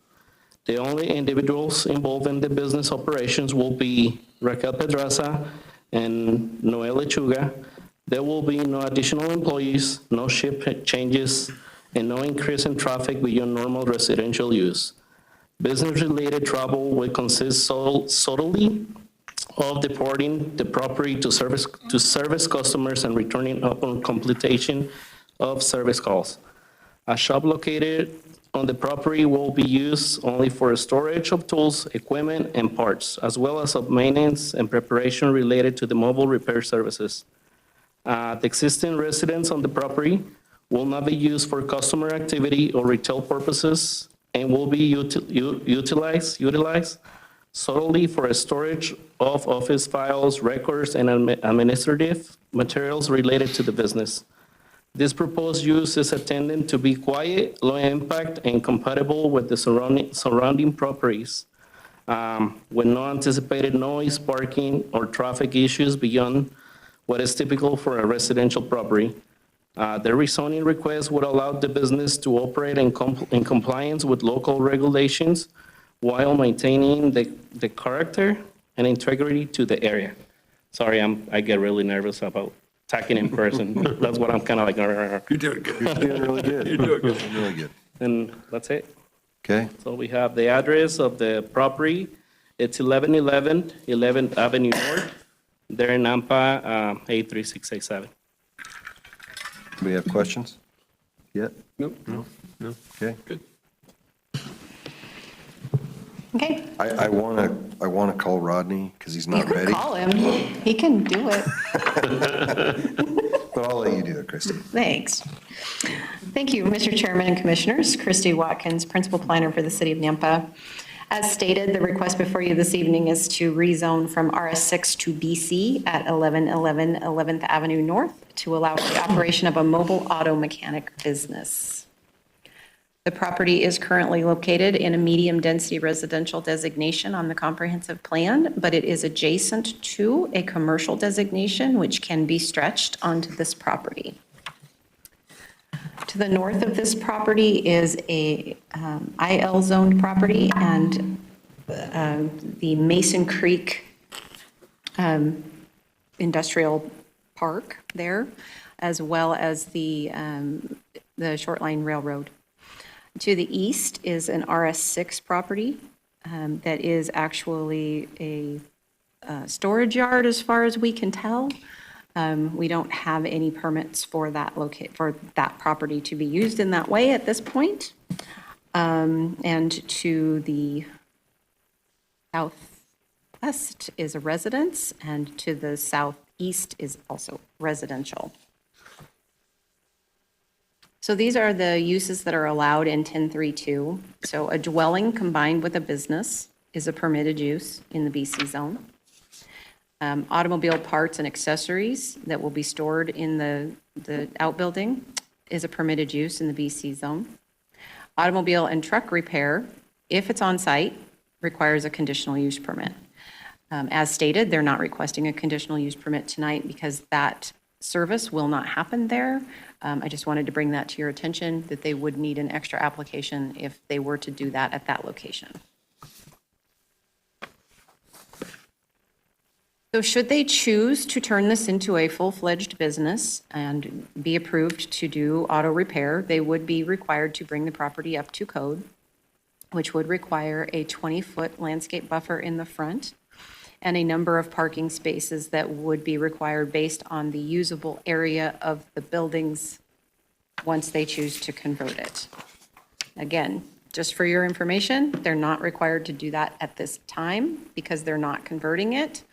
The only individuals involved in the business operations will be Raquel Pedraza and Noel Lechuga. There will be no additional employees, no shift changes, and no increase in traffic beyond normal residential use. Business-related travel will consist solely of departing the property to service customers and returning upon completion of service calls. A shop located on the property will be used only for storage of tools, equipment, and parts, as well as of maintenance and preparation related to the mobile repair services. The existing residents on the property will not be used for customer activity or retail purposes and will be utilized solely for storage of office files, records, and administrative materials related to the business. This proposed use is intended to be quiet, low impact, and compatible with the surrounding properties, with no anticipated noise, parking, or traffic issues beyond what is typical for a residential property. The rezoning request would allow the business to operate in compliance with local regulations while maintaining the character and integrity to the area. Sorry, I get really nervous about talking in person. That's what I'm kind of like. You're doing good. You're doing really good. You're doing good. Really good. And that's it. Okay. So we have the address of the property. It's 1111 11th Avenue North, there in Nampa, 83687. Do we have questions yet? Nope. No. Okay. Good. Okay, I want to call Rodney because he's you not can ready. call him. He can do it. But I'll let you do it, Christie. Thanks. Thank you, Mr. Chairman and Commissioners. Christy Watkins, Principal Planner for the City of Nampa. As stated, the request before you this evening is to rezone from RS6 to BC at 1111 11th Avenue North to allow for the operation of a mobile auto mechanic business. The property is currently located in a medium-density residential designation on the comprehensive plan, but it is adjacent to a commercial designation which can be stretched onto this property. To the north of this property is a IL zoned property and the Mason Creek Industrial Park there, as well as the Short Line Railroad. To the east is an RS6 property that is actually a storage yard as far as we can tell. We don't have any permits for that property to be used in that way at this point. And to the southwest is a residence, and to the southeast is also residential. So these are the uses that are allowed in 1032. So a dwelling combined with a business is a permitted use in the BC zone. Automobile parts and accessories that will be stored in the outbuilding is a permitted use in the BC zone. Automobile and truck repair, if it's on site, requires a conditional use permit. As stated, they're not requesting a conditional use permit tonight because that service will not happen there. I just wanted to bring that to your attention, that they would need an extra application if they were to do that at that location. So should they choose to turn this into a full-fledged business and be approved to do auto repair, they would be required to bring the property up to code, which would require a 20-foot landscape buffer in the front and a number of parking spaces that would be required based on the usable area of the buildings once they choose to convert it. Again, Just for your information, they're not required to do that at this time because they're not converting it.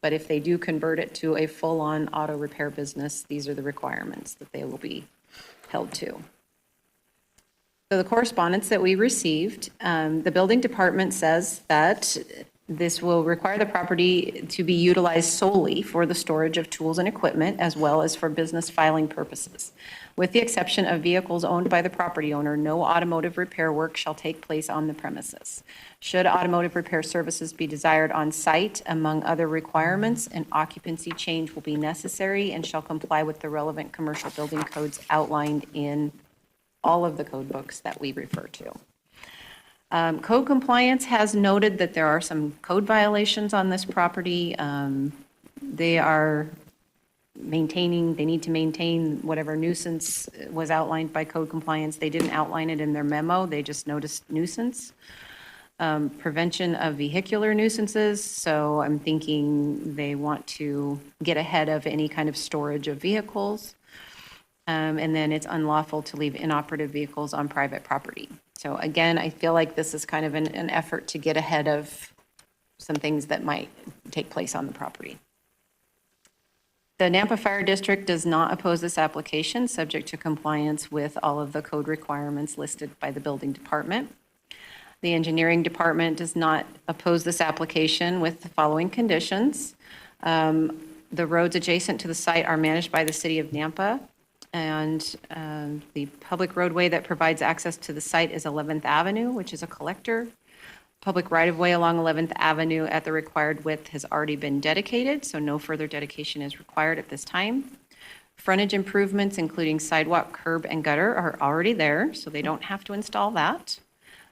But if they do convert it to a full-on auto repair business, these are the requirements that they will be held to. So the correspondence that we received, the building department says that this will require the property to be utilized solely for the storage of tools and equipment, as well as for business filing purposes. With the exception of vehicles owned by the property owner, no automotive repair work shall take place on the premises. Should automotive repair services be desired on site, among other requirements, an occupancy change will be necessary and shall comply with the relevant commercial building codes outlined in all of the code books that we refer to. Code compliance has noted that there are some code violations on this property. They are maintaining, they need to maintain whatever nuisance was outlined by code compliance. They didn't outline it in their memo, they just noticed nuisance. Prevention of vehicular nuisances, so I'm thinking they want to get ahead of any kind of storage of vehicles. And then it's unlawful to leave inoperative vehicles on private property. So again, I feel like this is kind of an effort to get ahead of some things that might take place on the property. The Nampa Fire District does not oppose this application, subject to compliance with all of the code requirements listed by the building department. The engineering department does not oppose this application with the following conditions. The roads adjacent to the site are managed by the city of Nampa. And the public roadway that provides access to the site is 11th Avenue, which is a collector. Public right-of-way along 11th Avenue at the required width has already been dedicated, so no further dedication is required at this time. Frontage improvements, including sidewalk, curb, and gutter, are already there, so they don't have to install that.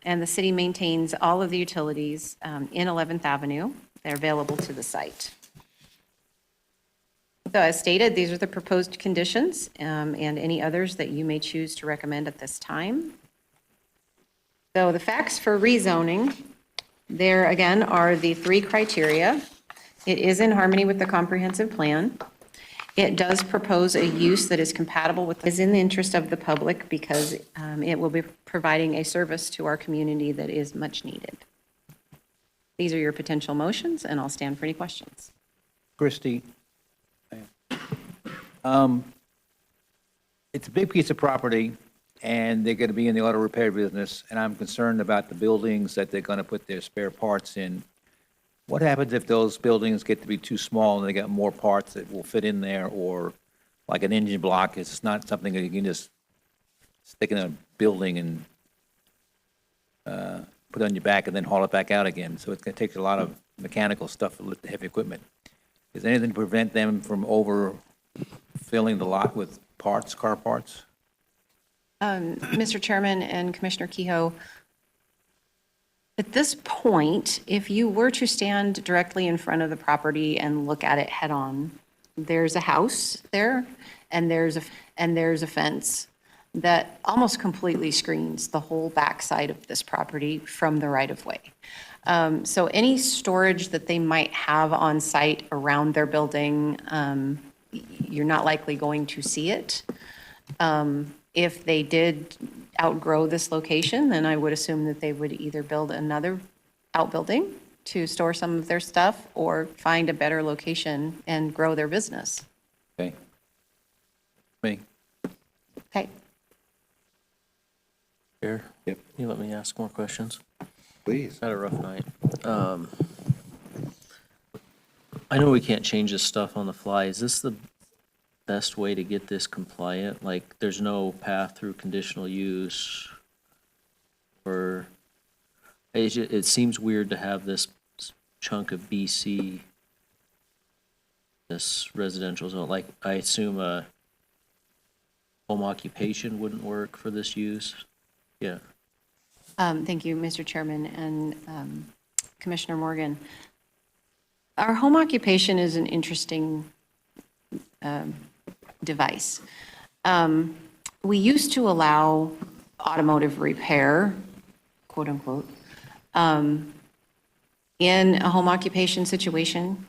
And the city maintains all of the utilities in 11th Avenue. They're available to the site. So as stated, these are the proposed conditions and any others that you may choose to recommend at this time. So the facts for rezoning, there again are the 3 criteria. It is in harmony with the comprehensive plan. It does propose a use that is compatible with, is in the interest of the public because it will be providing a service to our community that is much needed. These are your potential motions, and I'll stand for any questions. Christie, it's a big piece of property, and they're going to be in the auto repair business, and I'm concerned about the buildings that they're going to put their spare parts in. What happens if those buildings get to be too small and they got more parts that will fit in there, or like an engine block, it's not something that you can just stick in a building and put it on your back and then haul it back out again. So it takes a lot of mechanical stuff to lift the heavy equipment. Is there anything to prevent them from overfilling the lot with parts, car parts? Mr. Chairman and Commissioner Kehoe, at this point, if you were to stand directly in front of the property and look at it head-on, there's a house there, and there's a fence that almost completely screens the whole backside of this property from the right-of-way. So any storage that they might have on site around their building, you're not likely going to see it. If they did outgrow this location, then I would assume that they would either build another outbuilding to store some of their stuff or find a better location and grow their business. Okay. Me. Okay. Chair? Yep. Can you let me ask more questions? Please. Had a rough night. I know we can't change this stuff on the fly. Is this the best way to get this compliant? Like, there's no path through conditional use? Or, it seems weird to have this chunk of BC, this residential zone. Like, I assume a home occupation wouldn't work for this use? Yeah. Thank you, Mr. Chairman and Commissioner Morgan. Our home occupation is an interesting device. We used to allow automotive repair, quote unquote, in a home occupation situation.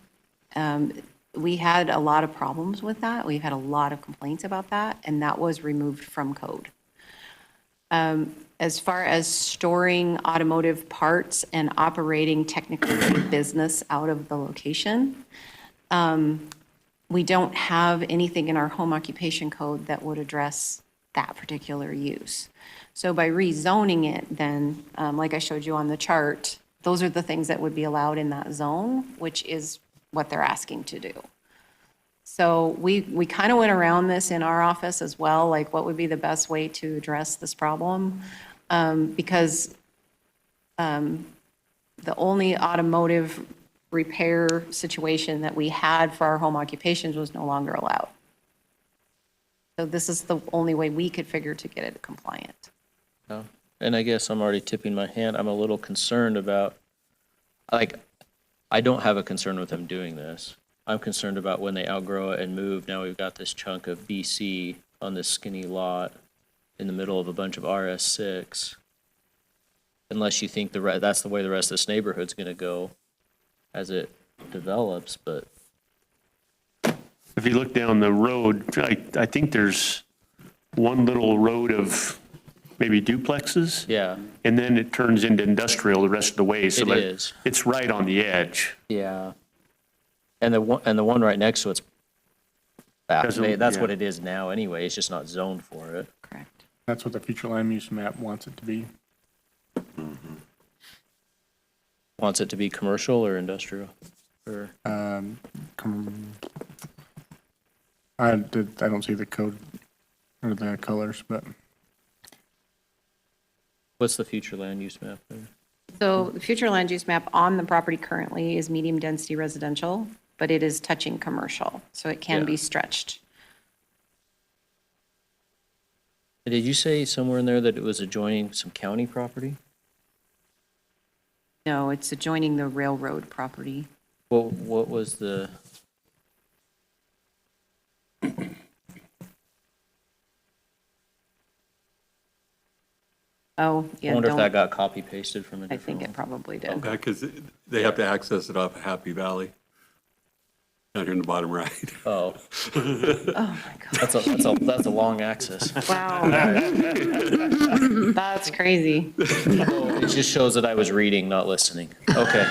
We had a lot of problems with that. We've had a lot of complaints about that, and that was removed from code. As far as storing automotive parts and operating technically a business out of the location, we don't have anything in our home occupation code that would address that particular use. So by rezoning it, then, like I showed you on the chart, those are the things that would be allowed in that zone, which is what they're asking to do. So we kind of went around this in our office as well, like what would be the best way to address this problem? Because the only automotive repair situation that we had for our home occupations was no longer allowed. So this is the only way we could figure to get it compliant. Yeah. And I guess I'm already tipping my hand. I'm a little concerned about, like, I don't have a concern with them doing this. I'm concerned about when they outgrow it and move. Now we've got this chunk of BC on this skinny lot in the middle of a bunch of RS6. Unless you think that's the way the rest of this neighborhood's going to go as it develops, but. If you look down the road, I think there's one little road of maybe duplexes. Yeah. And then it turns into industrial the rest of the way. So It like, is. it's right on the edge. Yeah. And the one right next to it's, that's yeah. what it is now anyway. It's just not zoned for it. Correct. That's what the future land use map wants it to be. Wants it to be commercial or industrial? Or I don't see the code or the colors, but what's the future land use map there? So the future land use map on the property currently is medium density residential, but it is touching commercial, so it can be stretched. Did you say somewhere in there that it was adjoining some county property? No, it's adjoining the railroad property. Well, what was the? Oh, I yeah, wonder if that don't, got copy pasted from a I different think one. it probably did. Yeah, because they have to access it off Happy Valley. Down here in the bottom right. Oh. Oh, my God. That's a long access. Wow. That's crazy. It just shows that I was reading, not listening. Okay.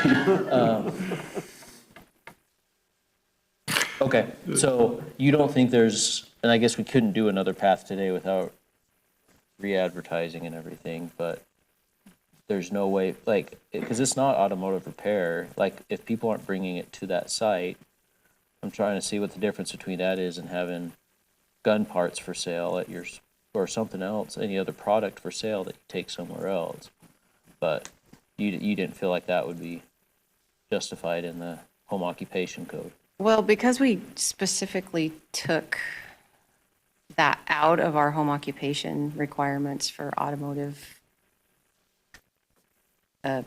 Okay, so you don't think there's, and I guess we couldn't do another path today without re-advertising and everything, but there's no way, like, because it's not automotive repair, like, if people aren't bringing it to that site, I'm trying to see what the difference between that is and having gun parts for sale at your, or something else, any other product for sale that you take somewhere else. But you didn't feel like that would be justified in the home occupation code. Well, because we specifically took that out of our home occupation requirements for automotive, I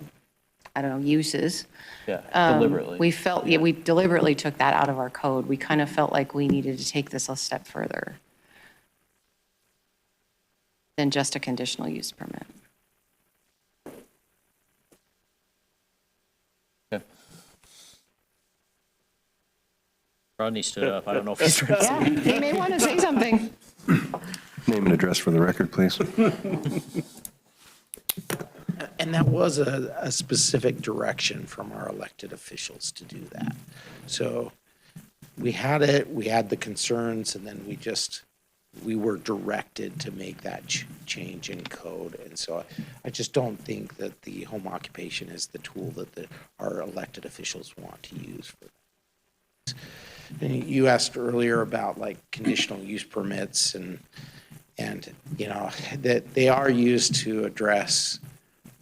don't know, uses. Yeah, deliberately. We felt, we deliberately took that out of our code. We kind of felt like we needed to take this a step further than just a conditional use permit. Okay. Rodney stood up. I don't know if he's trying to say anything. He may want to say something. Name and address for the record, please. And that was a specific direction from our elected officials to do that. So we had it, we had the concerns, and then we were directed to make that change in code. And so I just don't think that the home occupation is the tool that our elected officials want to use for that. And you asked earlier about like conditional use permits and you know, that they are used to address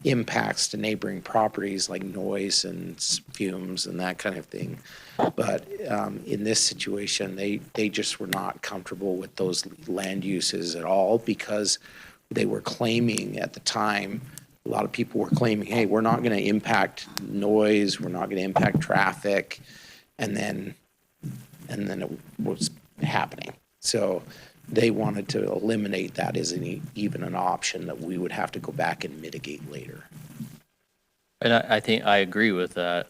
impacts to neighboring properties like noise and fumes and that kind of thing. But in this situation, they just were not comfortable with those land uses at all because they were claiming at the time, a lot of people were claiming, hey, we're not going to impact noise, we're not going to impact traffic, and then it was happening. So they wanted to eliminate that as even an option that we would have to go back and mitigate later. And I think I agree with that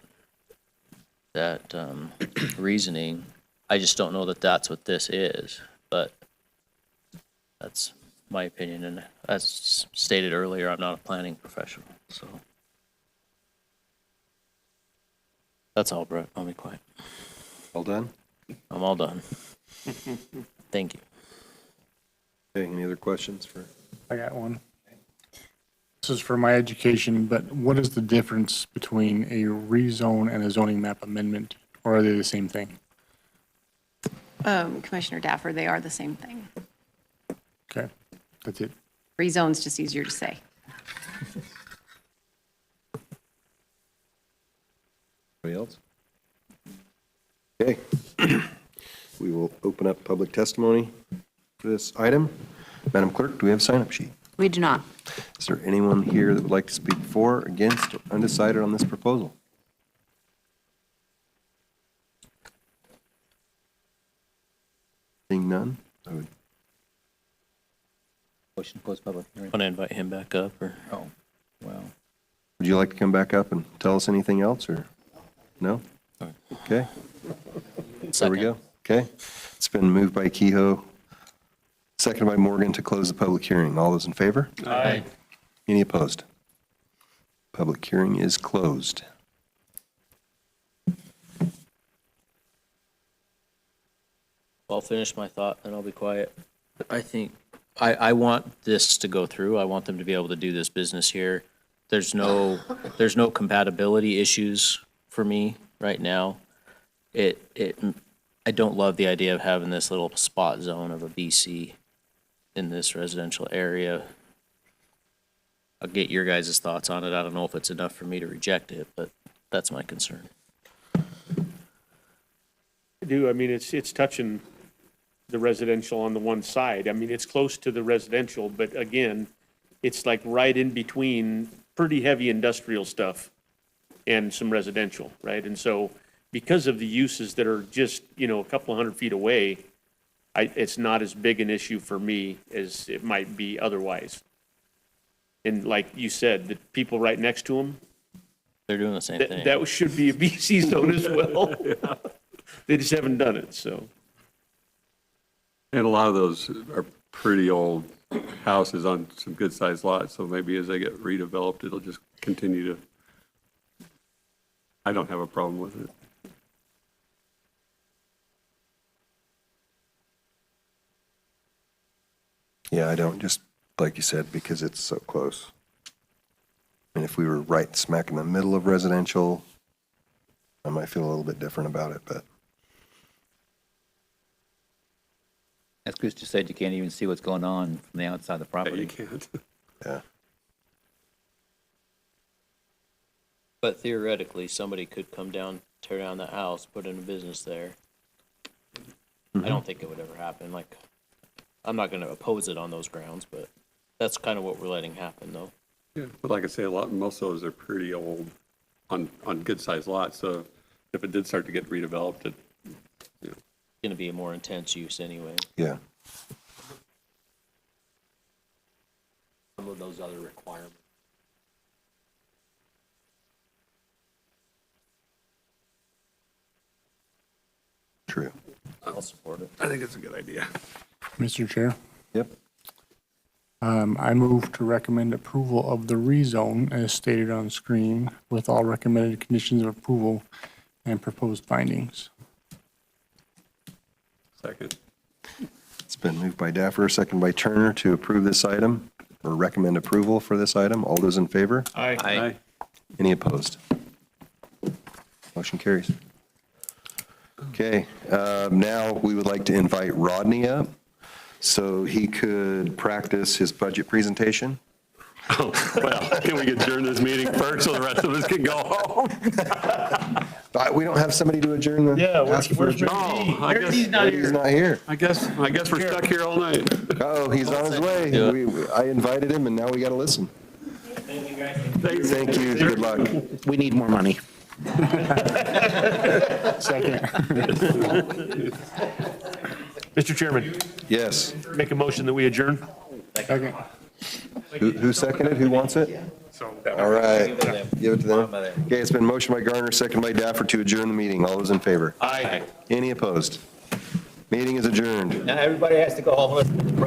reasoning. I just don't know that that's what this is, but that's my opinion, and as stated earlier, I'm not a planning professional, so. That's all, Brett. I'll be quiet. All done? I'm all done. Thank you. Okay, any other questions for? I got one. This is for my education, but what is the difference between a rezone and a zoning map amendment? Or are they the same thing? Commissioner Daffer, they are the same thing. Okay, that's it. Rezone's just easier to say. Anybody else? Okay. We will open up public testimony for this item. Madam Clerk, do we have a sign-up sheet? We do not. Is there anyone here that would like to speak for, against, or undecided on this proposal? Seeing none? I would Motion to close public hearing. Want to invite him back up, or? Oh, well. Would you like to come back up and tell us anything else, or no? Okay. There we go. Okay. It's been moved by Kehoe, seconded by Morgan to close the public hearing. All those in favor? Aye. Any opposed? Public hearing is closed. I'll finish my thought, and I'll be quiet. I think, I want this to go through. I want them to be able to do this business here. There's no compatibility issues for me right now. I don't love the idea of having this little spot zone of a BC in this residential area. I'll get your guys' thoughts on it. I don't know if it's enough for me to reject it, but that's my concern. I do, I mean, it's touching the residential on the one side. I mean, it's close to the residential, but again, it's like right in between pretty heavy industrial stuff and some residential, right? And so because of the uses that are just, a couple of 100 feet away, it's not as big an issue for me as it might be otherwise. And like you said, the people right next to them, They're doing the same thing. that should be a BC zone as well. They just haven't done it, so. And a lot of those are pretty old houses on some good-sized lots, so maybe as they get redeveloped, it'll just continue to, I don't have a problem with it. Yeah, I don't, just like you said, because it's so close. And if we were right smack in the middle of residential, I might feel a little bit different about it, but As Chris just said, you can't even see what's going on from the outside of the property. You can't. yeah. But theoretically, somebody could come down, tear down the house, put in a business there. I don't think it would ever happen. Like, I'm not going to oppose it on those grounds, but that's kind of what we're letting happen, though. Yeah, but like I say, most of those are pretty old on good-sized lots, so if it did start to get redeveloped, it, Going to be a more intense use anyway. Yeah. Some of those other requirements. True. I'll support it. I think it's a good idea. Mr. Chair, Yep. I move to recommend approval of the rezone as stated on screen with all recommended conditions of approval and proposed findings. Second. It's been moved by Daffer, second by Turner to approve this item or recommend approval for this item. All those in favor? Aye. Any opposed? Motion carries. Okay, now we would like to invite Rodney up so he could practice his budget presentation. Well, can we adjourn this meeting first so the rest of us can go home? We don't have somebody to adjourn the. Yeah, ask for adjournment. Oh, I guess He's not here. I guess we're stuck here all night. Oh, he's on his way. I invited him and now we got to listen. Thank you. Good luck. We need more money. Second. Mr. Chairman, Yes. make a motion that we adjourn. Second. Who seconded? Who wants it? All right. Give it to them. Okay, it's been motioned by Garner, second by Daffer to adjourn the meeting. All those in favor? Aye. Any opposed? Meeting is adjourned. Now everybody has to go home.